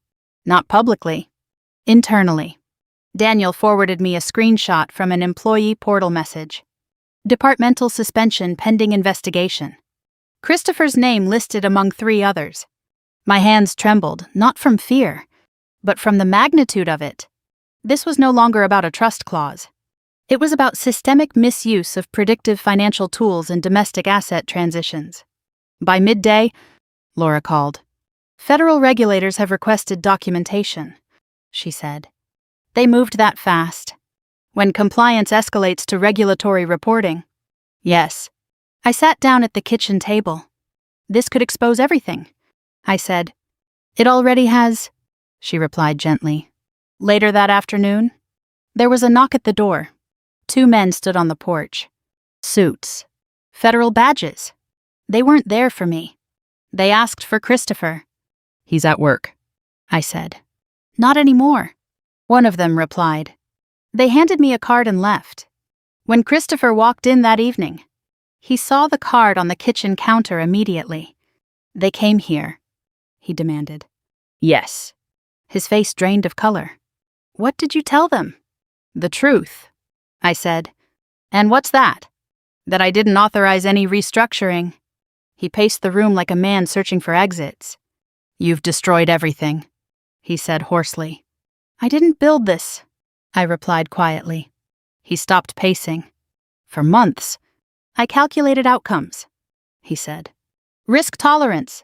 Not publicly, internally. Daniel forwarded me a screenshot from an employee portal message. "Departmental suspension pending investigation." Christopher's name listed among 3 others. My hands trembled, not from fear, but from the magnitude of it. This was no longer about a trust clause. It was about systemic misuse of predictive financial tools in domestic asset transitions. By midday, Laura called. "Federal regulators have requested documentation," she said. "They moved that fast. When compliance escalates to regulatory reporting." "Yes." I sat down at the kitchen table. "This could expose everything," I said. "It already has," she replied gently. Later that afternoon, there was a knock at the door. 2 men stood on the porch. Suits. Federal badges. They weren't there for me. They asked for Christopher. "He's at work," I said. "Not anymore," one of them replied. They handed me a card and left. When Christopher walked in that evening, he saw the card on the kitchen counter immediately. "They came here," he demanded. "Yes." His face drained of color. "What did you tell them?" "The truth," I said. "And what's that?" "That I didn't authorize any restructuring." He paced the room like a man searching for exits. "You've destroyed everything," he said hoarsely. "I didn't build this," I replied quietly. He stopped pacing. "For months, I calculated outcomes," he said. "Risk tolerance,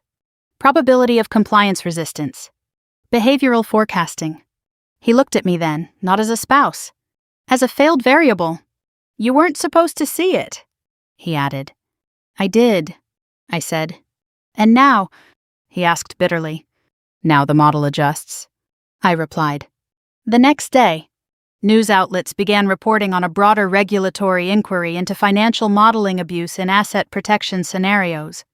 probability of compliance resistance, behavioral forecasting." He looked at me then, not as a spouse, as a failed variable. "You weren't supposed to see it," he added. "I did," I said. "And now?" he asked bitterly. "Now the model adjusts," I replied. The next day, news outlets began reporting on a broader regulatory inquiry into financial modeling abuse in asset protection scenarios.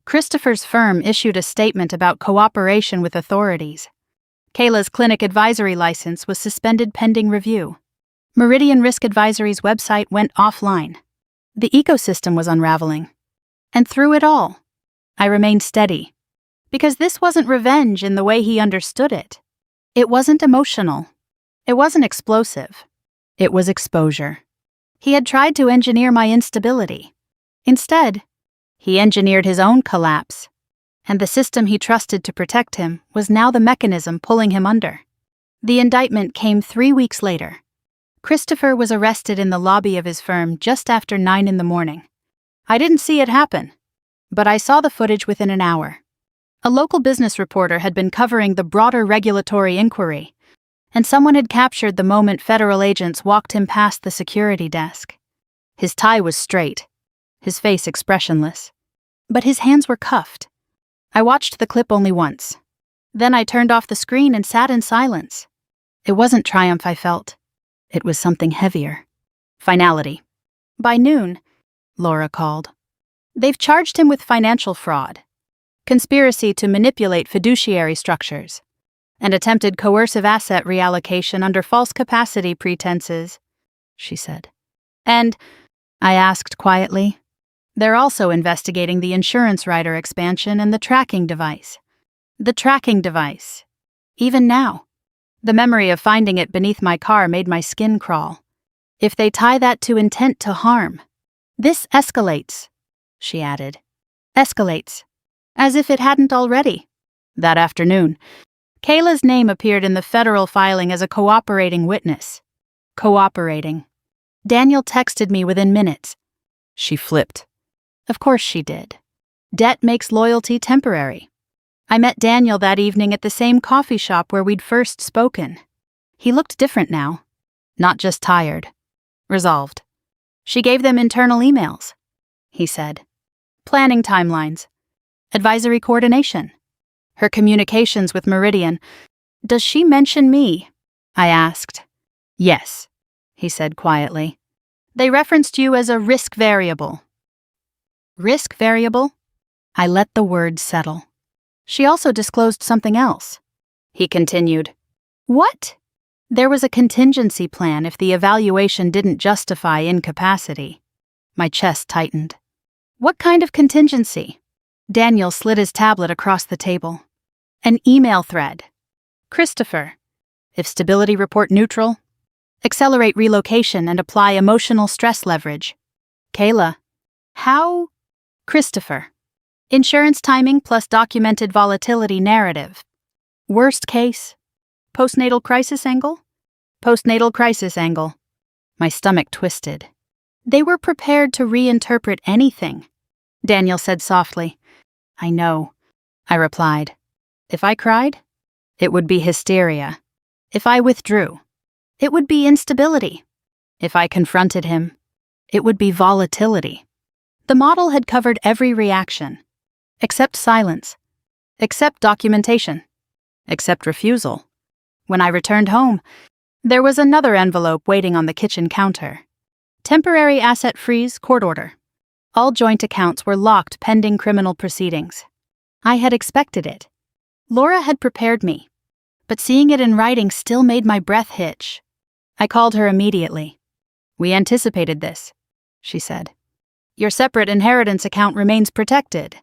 Christopher's firm issued a statement about cooperation with authorities. Kayla's clinic advisory license was suspended pending review. Meridian Risk Advisory's website went offline. The ecosystem was unraveling. And through it all, I remained steady. Because this wasn't revenge in the way he understood it. It wasn't emotional. It wasn't explosive. It was exposure. He had tried to engineer my instability. Instead, he engineered his own collapse. And the system he trusted to protect him was now the mechanism pulling him under. The indictment came 3 weeks later. Christopher was arrested in the lobby of his firm just after 9 in the morning. I didn't see it happen, but I saw the footage within an hour. A local business reporter had been covering the broader regulatory inquiry, and someone had captured the moment federal agents walked him past the security desk. His tie was straight, his face expressionless, but his hands were cuffed. I watched the clip only once. Then I turned off the screen and sat in silence. It wasn't triumph I felt. It was something heavier. Finality. By noon, Laura called. They've charged him with financial fraud, conspiracy to manipulate fiduciary structures, and attempted coercive asset reallocation under false capacity pretenses, she said. And, I asked quietly, they're also investigating the insurance rider expansion and the tracking device. The tracking device. Even now. The memory of finding it beneath my car made my skin crawl. If they tie that to intent to harm, this escalates, she added. Escalates. As if it hadn't already. That afternoon, Kayla's name appeared in the federal filing as a cooperating witness. Cooperating. Daniel texted me within minutes. She flipped. Of course she did. Debt makes loyalty temporary. I met Daniel that evening at the same coffee shop where we'd first spoken. He looked different now. Not just tired. Resolved. She gave them internal emails, he said. Planning timelines. Advisory coordination. Her communications with Meridian. Does she mention me? I asked. Yes, he said quietly. They referenced you as a risk variable. Risk variable? I let the word settle. She also disclosed something else. He continued. What? There was a contingency plan if the evaluation didn't justify incapacity. My chest tightened. What kind of contingency? Daniel slid his tablet across the table. An email thread. Christopher. If stability report neutral, accelerate relocation and apply emotional stress leverage. Kayla. How? Christopher. Insurance timing plus documented volatility narrative. Worst case. Postnatal crisis angle? Postnatal crisis angle. My stomach twisted. They were prepared to reinterpret anything. Daniel said softly. I know, I replied. If I cried, it would be hysteria. If I withdrew, it would be instability. If I confronted him, it would be volatility. The model had covered every reaction, except silence, except documentation, except refusal. When I returned home, there was another envelope waiting on the kitchen counter. Temporary asset freeze court order. All joint accounts were locked pending criminal proceedings. I had expected it. Laura had prepared me, but seeing it in writing still made my breath hitch. I called her immediately. We anticipated this, she said. Your separate inheritance account remains protected.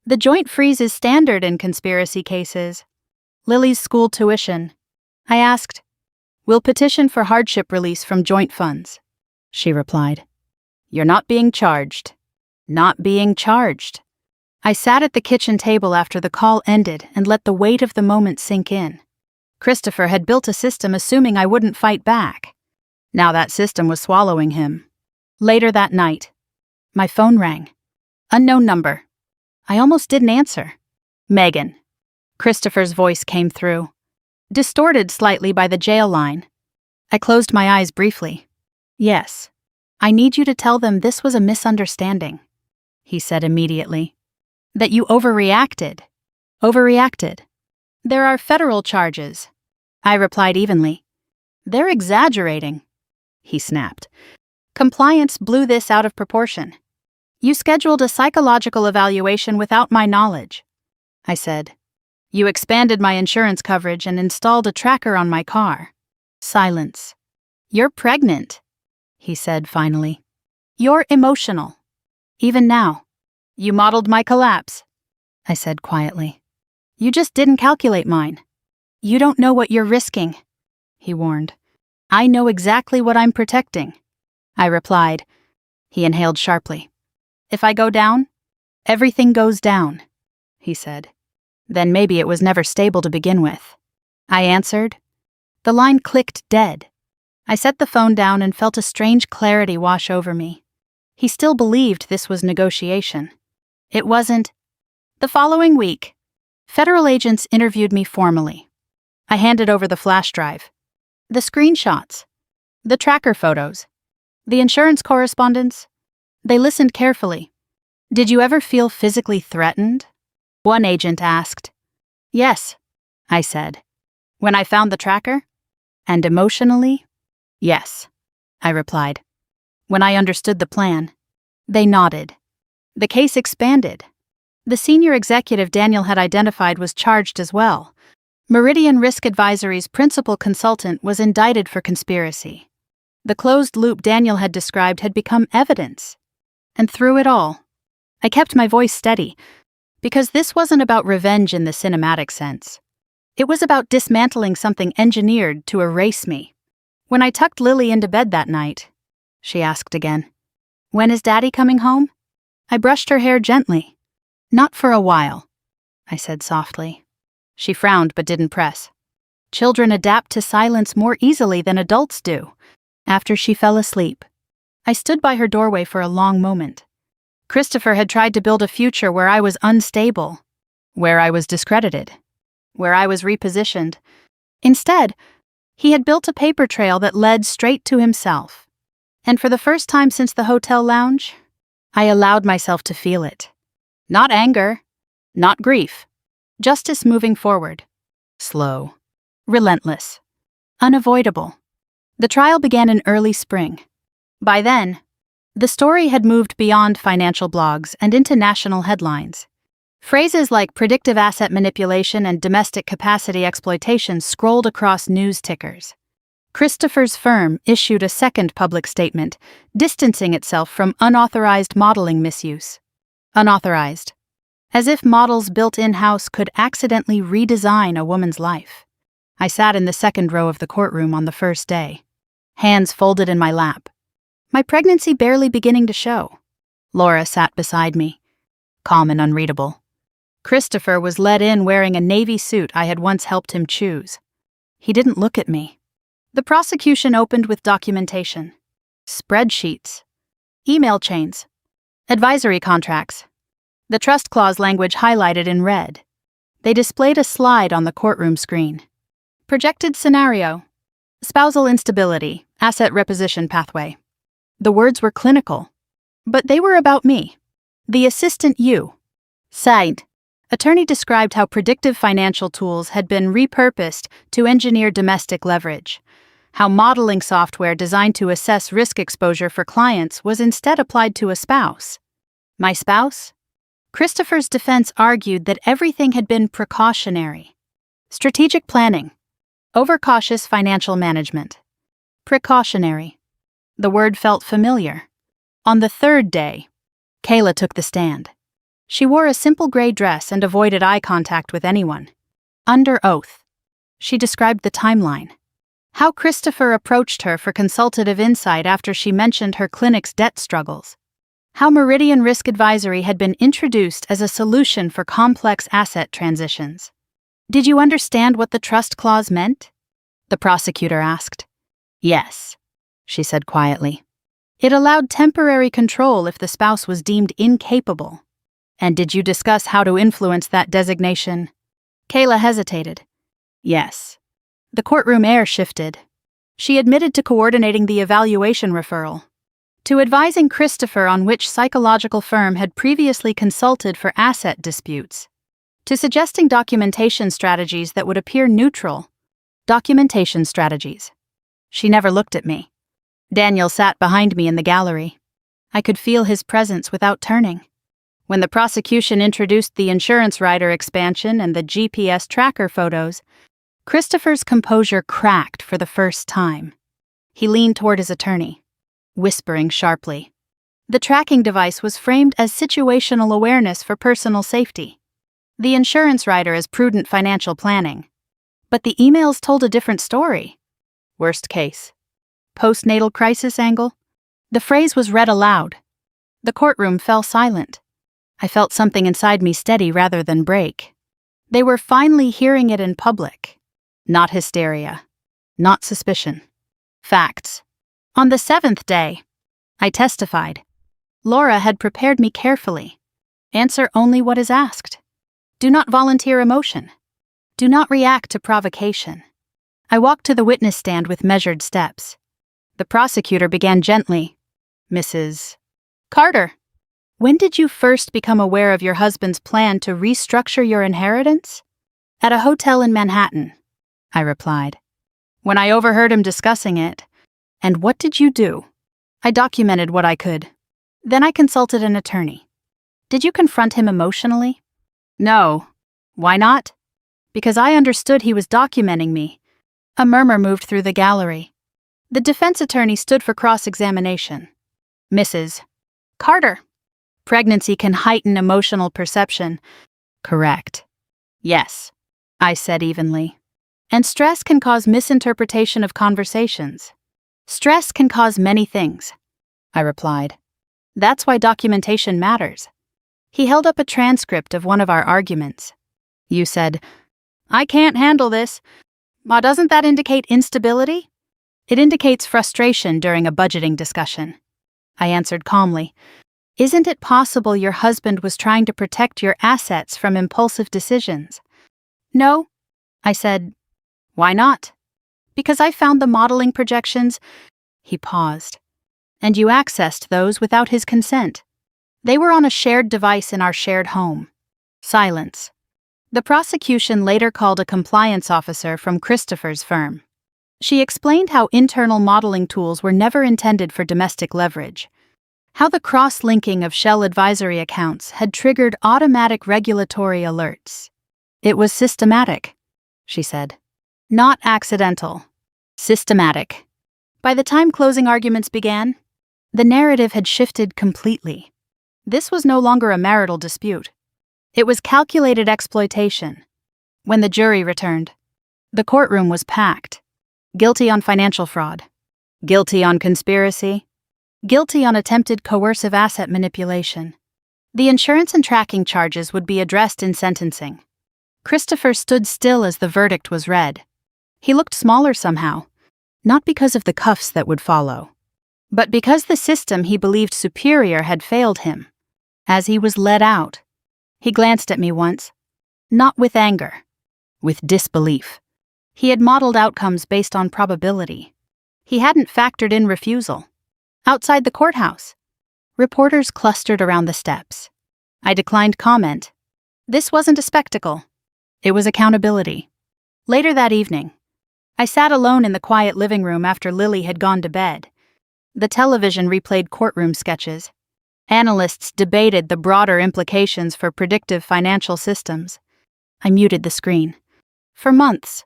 The joint freeze is standard in conspiracy cases. Lily's school tuition. I asked, we'll petition for hardship release from joint funds. She replied, you're not being charged. Not being charged. I sat at the kitchen table after the call ended and let the weight of the moment sink in. Christopher had built a system assuming I wouldn't fight back. Now that system was swallowing him. Later that night, my phone rang. Unknown number. I almost didn't answer. Megan. Christopher's voice came through, distorted slightly by the jail line. I closed my eyes briefly. Yes, I need you to tell them this was a misunderstanding, he said immediately. That you overreacted. Overreacted. There are federal charges. I replied evenly. They're exaggerating, he snapped. Compliance blew this out of proportion. You scheduled a psychological evaluation without my knowledge, I said. You expanded my insurance coverage and installed a tracker on my car. Silence. You're pregnant, he said finally. You're emotional. Even now. You modeled my collapse, I said quietly. You just didn't calculate mine. You don't know what you're risking, he warned. I know exactly what I'm protecting, I replied. He inhaled sharply. If I go down, everything goes down, he said. Then maybe it was never stable to begin with. I answered. The line clicked dead. I set the phone down and felt a strange clarity wash over me. He still believed this was negotiation. It wasn't. The following week, federal agents interviewed me formally. I handed over the flash drive, the screenshots, the tracker photos, the insurance correspondence. They listened carefully. Did you ever feel physically threatened? One agent asked. Yes, I said. When I found the tracker? And emotionally? Yes, I replied. When I understood the plan, they nodded. The case expanded. The senior executive Daniel had identified was charged as well. Meridian Risk Advisory's principal consultant was indicted for conspiracy. The closed loop Daniel had described had become evidence. And through it all, I kept my voice steady, because this wasn't about revenge in the cinematic sense. It was about dismantling something engineered to erase me. When I tucked Lily into bed that night, she asked again, "When is Daddy coming home?" I brushed her hair gently. "Not for a while," I said softly. She frowned but didn't press. Children adapt to silence more easily than adults do. After she fell asleep, I stood by her doorway for a long moment. Christopher had tried to build a future where I was unstable, where I was discredited, where I was repositioned. Instead, he had built a paper trail that led straight to himself. And for the first time since the hotel lounge, I allowed myself to feel it. Not anger, not grief. Justice moving forward. Slow. Relentless. Unavoidable. The trial began in early spring. By then, the story had moved beyond financial blogs and into national headlines. Phrases like predictive asset manipulation and domestic capacity exploitation scrolled across news tickers. Christopher's firm issued a second public statement, distancing itself from unauthorized modeling misuse. Unauthorized. As if models built in-house could accidentally redesign a woman's life. I sat in the second row of the courtroom on the first day, hands folded in my lap, my pregnancy barely beginning to show. Laura sat beside me, calm and unreadable. Christopher was led in wearing a navy suit I had once helped him choose. He didn't look at me. The prosecution opened with documentation. Spreadsheets. Email chains. Advisory contracts. The trust clause language highlighted in red. They displayed a slide on the courtroom screen. Projected scenario. Spousal instability, asset reposition pathway. The words were clinical, but they were about me. The assistant you. Signed. Attorney described how predictive financial tools had been repurposed to engineer domestic leverage. How modeling software designed to assess risk exposure for clients was instead applied to a spouse. My spouse? Christopher's defense argued that everything had been precautionary. Strategic planning. Overcautious financial management. Precautionary. The word felt familiar. On the third day, Kayla took the stand. She wore a simple gray dress and avoided eye contact with anyone. Under oath, she described the timeline. How Christopher approached her for consultative insight after she mentioned her clinic's debt struggles. How Meridian Risk Advisory had been introduced as a solution for complex asset transitions. "Did you understand what the trust clause meant?" the prosecutor asked. "Yes," she said quietly. "It allowed temporary control if the spouse was deemed incapable." "And did you discuss how to influence that designation?" Kayla hesitated. "Yes." The courtroom air shifted. She admitted to coordinating the evaluation referral, to advising Christopher on which psychological firm had previously consulted for asset disputes, to suggesting documentation strategies that would appear neutral. Documentation strategies. She never looked at me. Daniel sat behind me in the gallery. I could feel his presence without turning. When the prosecution introduced the insurance rider expansion and the GPS tracker photos, Christopher's composure cracked for the first time. He leaned toward his attorney, whispering sharply. The tracking device was framed as situational awareness for personal safety. The insurance rider as prudent financial planning. But the emails told a different story. Worst case. Postnatal crisis angle. The phrase was read aloud. The courtroom fell silent. I felt something inside me steady rather than break. They were finally hearing it in public. Not hysteria. Not suspicion. Facts. On the 7th day, I testified. Laura had prepared me carefully. Answer only what is asked. Do not volunteer emotion. Do not react to provocation. I walked to the witness stand with measured steps. The prosecutor began gently. "Mrs. Carter, when did you first become aware of your husband's plan to restructure your inheritance?" "At a hotel in Manhattan," I replied. "When I overheard him discussing it." "And what did you do?" I documented what I could. Then I consulted an attorney. Did you confront him emotionally? No. Why not? Because I understood he was documenting me. A murmur moved through the gallery. The defense attorney stood for cross-examination. Mrs. Carter. Pregnancy can heighten emotional perception. Correct. Yes, I said evenly. And stress can cause misinterpretation of conversations. Stress can cause many things, I replied. That's why documentation matters. He held up a transcript of one of our arguments. You said, I can't handle this. Doesn't that indicate instability? It indicates frustration during a budgeting discussion. I answered calmly. Isn't it possible your husband was trying to protect your assets from impulsive decisions? No, I said. Why not? Because I found the modeling projections. He paused. And you accessed those without his consent. They were on a shared device in our shared home. Silence. The prosecution later called a compliance officer from Christopher's firm. She explained how internal modeling tools were never intended for domestic leverage. How the cross-linking of Shell advisory accounts had triggered automatic regulatory alerts. It was systematic, she said. Not accidental. Systematic. By the time closing arguments began, the narrative had shifted completely. This was no longer a marital dispute. It was calculated exploitation. When the jury returned, the courtroom was packed. Guilty on financial fraud. Guilty on conspiracy. Guilty on attempted coercive asset manipulation. The insurance and tracking charges would be addressed in sentencing. Christopher stood still as the verdict was read. He looked smaller somehow, not because of the cuffs that would follow, but because the system he believed superior had failed him. As he was led out, he glanced at me once, not with anger, with disbelief. He had modeled outcomes based on probability. He hadn't factored in refusal. Outside the courthouse, reporters clustered around the steps. I declined comment. This wasn't a spectacle. It was accountability. Later that evening, I sat alone in the quiet living room after Lily had gone to bed. The television replayed courtroom sketches. Analysts debated the broader implications for predictive financial systems. I muted the screen. For months,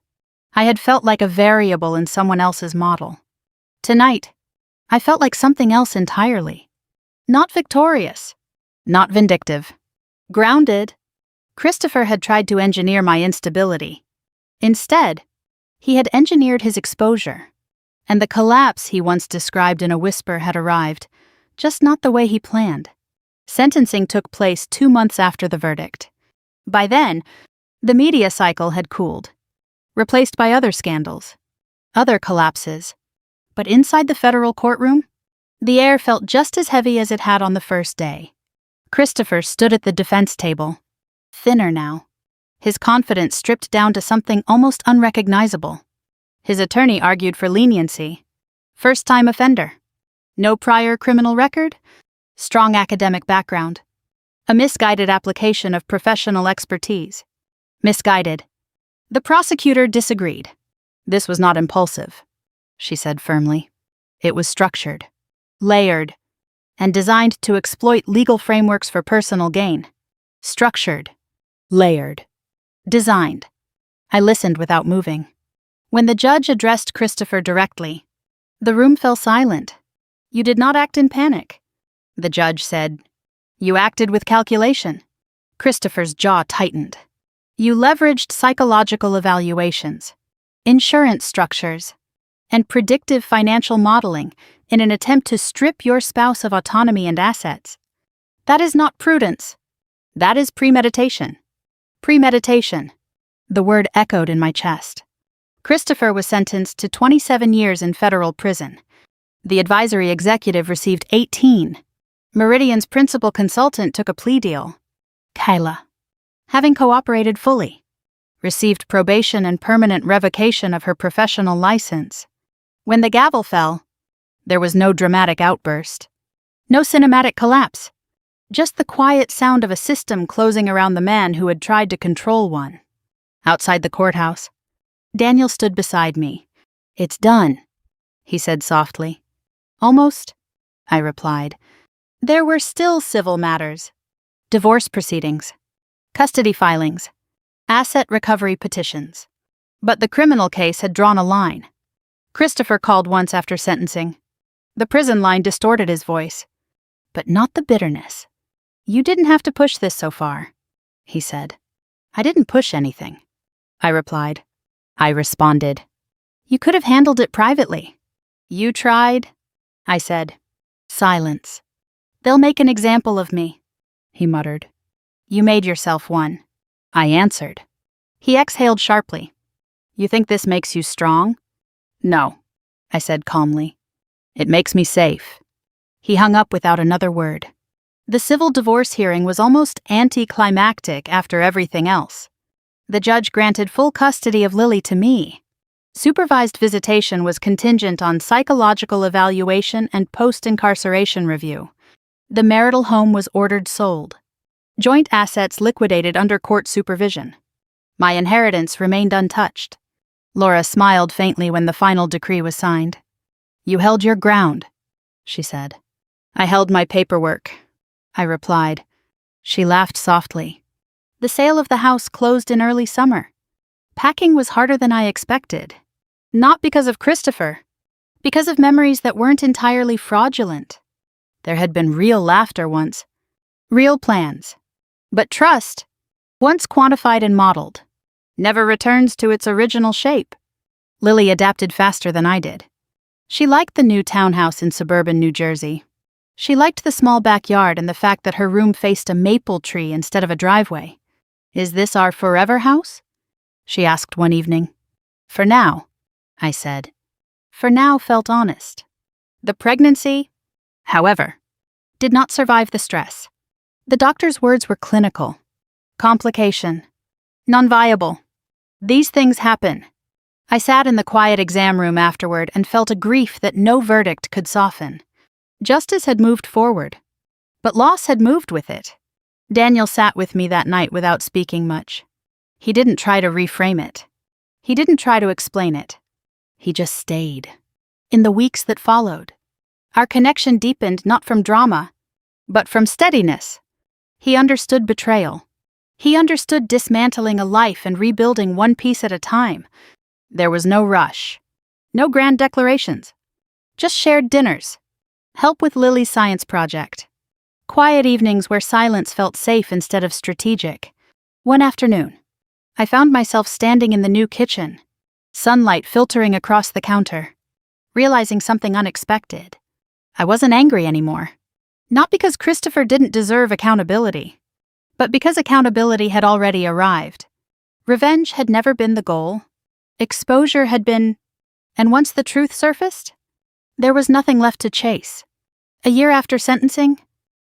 I had felt like a variable in someone else's model. Tonight, I felt like something else entirely. Not victorious. Not vindictive. Grounded. Christopher had tried to engineer my instability. Instead, he had engineered his exposure. And the collapse he once described in a whisper had arrived, just not the way he planned. Sentencing took place 2 months after the verdict. By then, the media cycle had cooled, replaced by other scandals, other collapses. But inside the federal courtroom, the air felt just as heavy as it had on the first day. Christopher stood at the defense table, thinner now, his confidence stripped down to something almost unrecognizable. His attorney argued for leniency. First-time offender. No prior criminal record. Strong academic background. A misguided application of professional expertise. Misguided. The prosecutor disagreed. This was not impulsive, she said firmly. It was structured, layered, and designed to exploit legal frameworks for personal gain. Structured, layered, designed. I listened without moving. When the judge addressed Christopher directly, the room fell silent. You did not act in panic. The judge said, you acted with calculation. Christopher's jaw tightened. You leveraged psychological evaluations, insurance structures, and predictive financial modeling in an attempt to strip your spouse of autonomy and assets. That is not prudence. That is premeditation. Premeditation. The word echoed in my chest. Christopher was sentenced to 27 years in federal prison. The advisory executive received 18. Meridian's principal consultant took a plea deal. Kyla, having cooperated fully, received probation and permanent revocation of her professional license. When the gavel fell, there was no dramatic outburst, no cinematic collapse, just the quiet sound of a system closing around the man who had tried to control one. Outside the courthouse, Daniel stood beside me. It's done, he said softly. Almost, I replied. There were still civil matters. Divorce proceedings, custody filings, asset recovery petitions. But the criminal case had drawn a line. Christopher called once after sentencing. The prison line distorted his voice. But not the bitterness. You didn't have to push this so far, he said. I didn't push anything, I replied. I responded. You could have handled it privately. You tried, I said. Silence. They'll make an example of me, he muttered. You made yourself one, I answered. He exhaled sharply. You think this makes you strong? No, I said calmly. It makes me safe. He hung up without another word. The civil divorce hearing was almost anticlimactic after everything else. The judge granted full custody of Lily to me. Supervised visitation was contingent on psychological evaluation and post-incarceration review. The marital home was ordered sold. Joint assets liquidated under court supervision. My inheritance remained untouched. Laura smiled faintly when the final decree was signed. You held your ground, she said. I held my paperwork, I replied. She laughed softly. The sale of the house closed in early summer. Packing was harder than I expected. Not because of Christopher, because of memories that weren't entirely fraudulent. There had been real laughter once, real plans. But trust, once quantified and modeled, never returns to its original shape. Lily adapted faster than I did. She liked the new townhouse in suburban New Jersey. She liked the small backyard and the fact that her room faced a maple tree instead of a driveway. Is this our forever house? She asked one evening. For now, I said. For now felt honest. The pregnancy, however, did not survive the stress. The doctor's words were clinical. Complication. Non-viable. These things happen. I sat in the quiet exam room afterward and felt a grief that no verdict could soften. Justice had moved forward, but loss had moved with it. Daniel sat with me that night without speaking much. He didn't try to reframe it. He didn't try to explain it. He just stayed. In the weeks that followed, our connection deepened not from drama, but from steadiness. He understood betrayal. He understood dismantling a life and rebuilding one piece at a time. There was no rush, no grand declarations, just shared dinners, help with Lily's science project, quiet evenings where silence felt safe instead of strategic. One afternoon, I found myself standing in the new kitchen, sunlight filtering across the counter, realizing something unexpected. I wasn't angry anymore. Not because Christopher didn't deserve accountability, but because accountability had already arrived. Revenge had never been the goal. Exposure had been, and once the truth surfaced, there was nothing left to chase. A year after sentencing,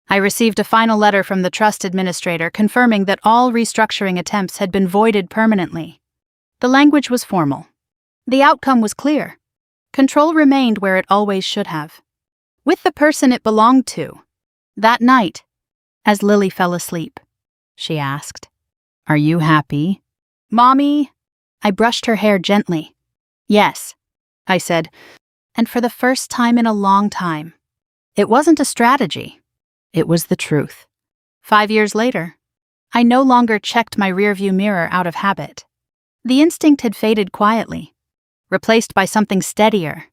I received a final letter from the trust administrator confirming that all restructuring attempts had been voided permanently. The language was formal. The outcome was clear. Control remained where it always should have, with the person it belonged to. That night, as Lily fell asleep, she asked, "Are you happy?" "Mommy?" I brushed her hair gently. "Yes," I said, and for the first time in a long time. It wasn't a strategy. It was the truth. 5 years later, I no longer checked my rearview mirror out of habit. The instinct had faded quietly, replaced by something steadier.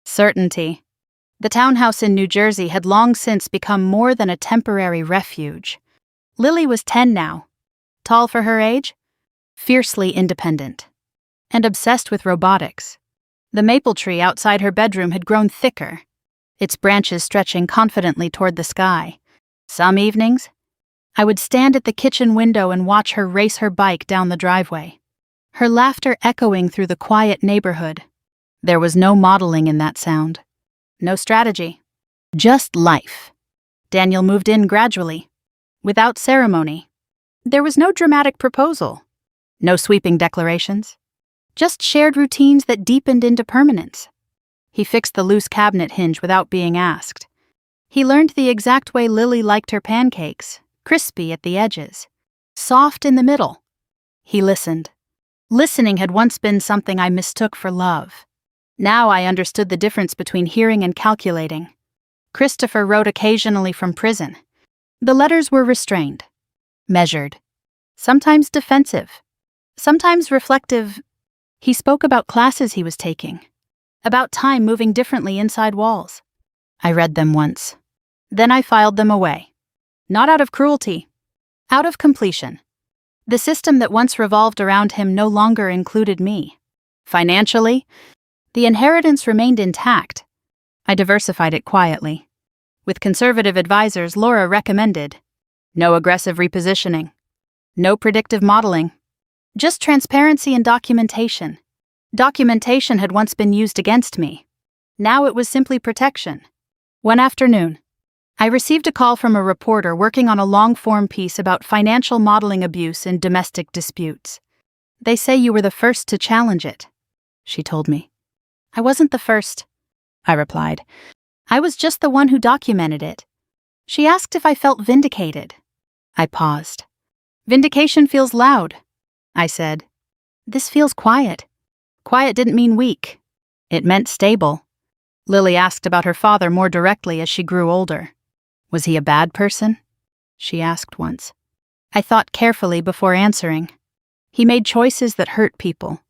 Certainty. The townhouse in New Jersey had long since become more than a temporary refuge. Lily was 10 now, tall for her age, fiercely independent, and obsessed with robotics. The maple tree outside her bedroom had grown thicker, its branches stretching confidently toward the sky. Some evenings, I would stand at the kitchen window and watch her race her bike down the driveway, her laughter echoing through the quiet neighborhood. There was no modeling in that sound. No strategy. Just life. Daniel moved in gradually, without ceremony. There was no dramatic proposal, no sweeping declarations, just shared routines that deepened into permanence. He fixed the loose cabinet hinge without being asked. He learned the exact way Lily liked her pancakes, crispy at the edges, soft in the middle. He listened. Listening had once been something I mistook for love. Now I understood the difference between hearing and calculating. Christopher wrote occasionally from prison. The letters were restrained, measured, sometimes defensive, sometimes reflective. He spoke about classes he was taking, about time moving differently inside walls. I read them once. Then I filed them away. Not out of cruelty, out of completion. The system that once revolved around him no longer included me. Financially, the inheritance remained intact. I diversified it quietly. With conservative advisors, Laura recommended no aggressive repositioning, no predictive modeling, just transparency and documentation. Documentation had once been used against me. Now it was simply protection. One afternoon, I received a call from a reporter working on a long-form piece about financial modeling abuse in domestic disputes. They say you were the first to challenge it, she told me. I wasn't the first, I replied. I was just the one who documented it. She asked if I felt vindicated. I paused. Vindication feels loud, I said. This feels quiet. Quiet didn't mean weak. It meant stable. Lily asked about her father more directly as she grew older. Was he a bad person? She asked once. I thought carefully before answering. He made choices that hurt people,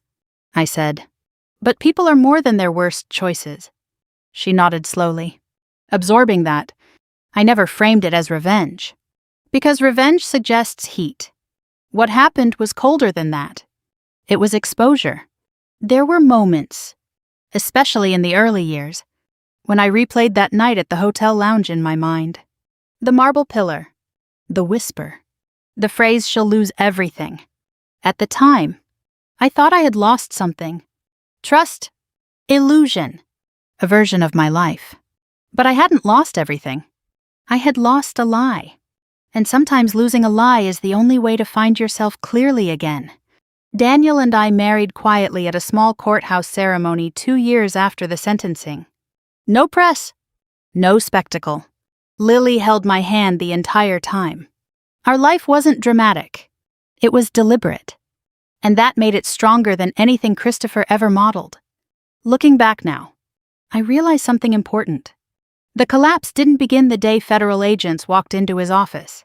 I said. But people are more than their worst choices. She nodded slowly. Absorbing that, I never framed it as revenge. Because revenge suggests heat. What happened was colder than that. It was exposure. There were moments, especially in the early years, when I replayed that night at the hotel lounge in my mind. The marble pillar, the whisper, the phrase she'll lose everything. At the time, I thought I had lost something. Trust, illusion, a version of my life. But I hadn't lost everything. I had lost a lie. And sometimes losing a lie is the only way to find yourself clearly again. Daniel and I married quietly at a small courthouse ceremony 2 years after the sentencing. No press, no spectacle. Lily held my hand the entire time. Our life wasn't dramatic. It was deliberate. And that made it stronger than anything Christopher ever modeled. Looking back now, I realized something important. The collapse didn't begin the day federal agents walked into his office.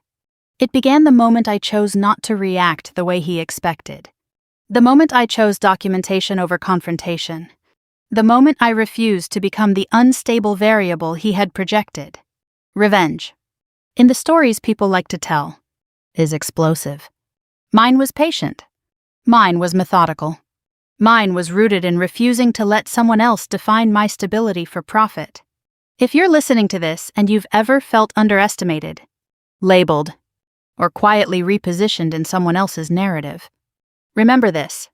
It began the moment I chose not to react the way he expected. The moment I chose documentation over confrontation. The moment I refused to become the unstable variable he had projected. Revenge, in the stories people like to tell, is explosive. Mine was patient. Mine was methodical. Mine was rooted in refusing to let someone else define my stability for profit. If you're listening to this and you've ever felt underestimated, labeled, or quietly repositioned in someone else's narrative, remember this.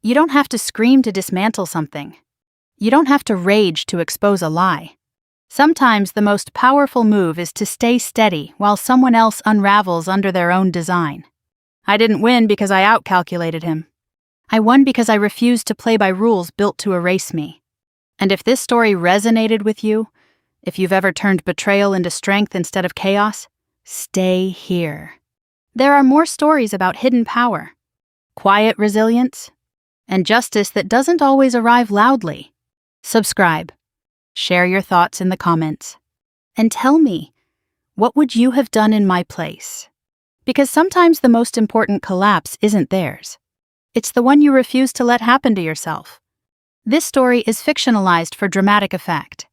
You don't have to scream to dismantle something. You don't have to rage to expose a lie. Sometimes the most powerful move is to stay steady while someone else unravels under their own design. I didn't win because I outcalculated him. I won because I refused to play by rules built to erase me. And if this story resonated with you, if you've ever turned betrayal into strength instead of chaos, stay here. There are more stories about hidden power, quiet resilience, and justice that doesn't always arrive loudly. Subscribe. Share your thoughts in the comments. And tell me, what would you have done in my place? Because sometimes the most important collapse isn't theirs. It's the one you refuse to let happen to yourself. This story is fictionalized for dramatic effect.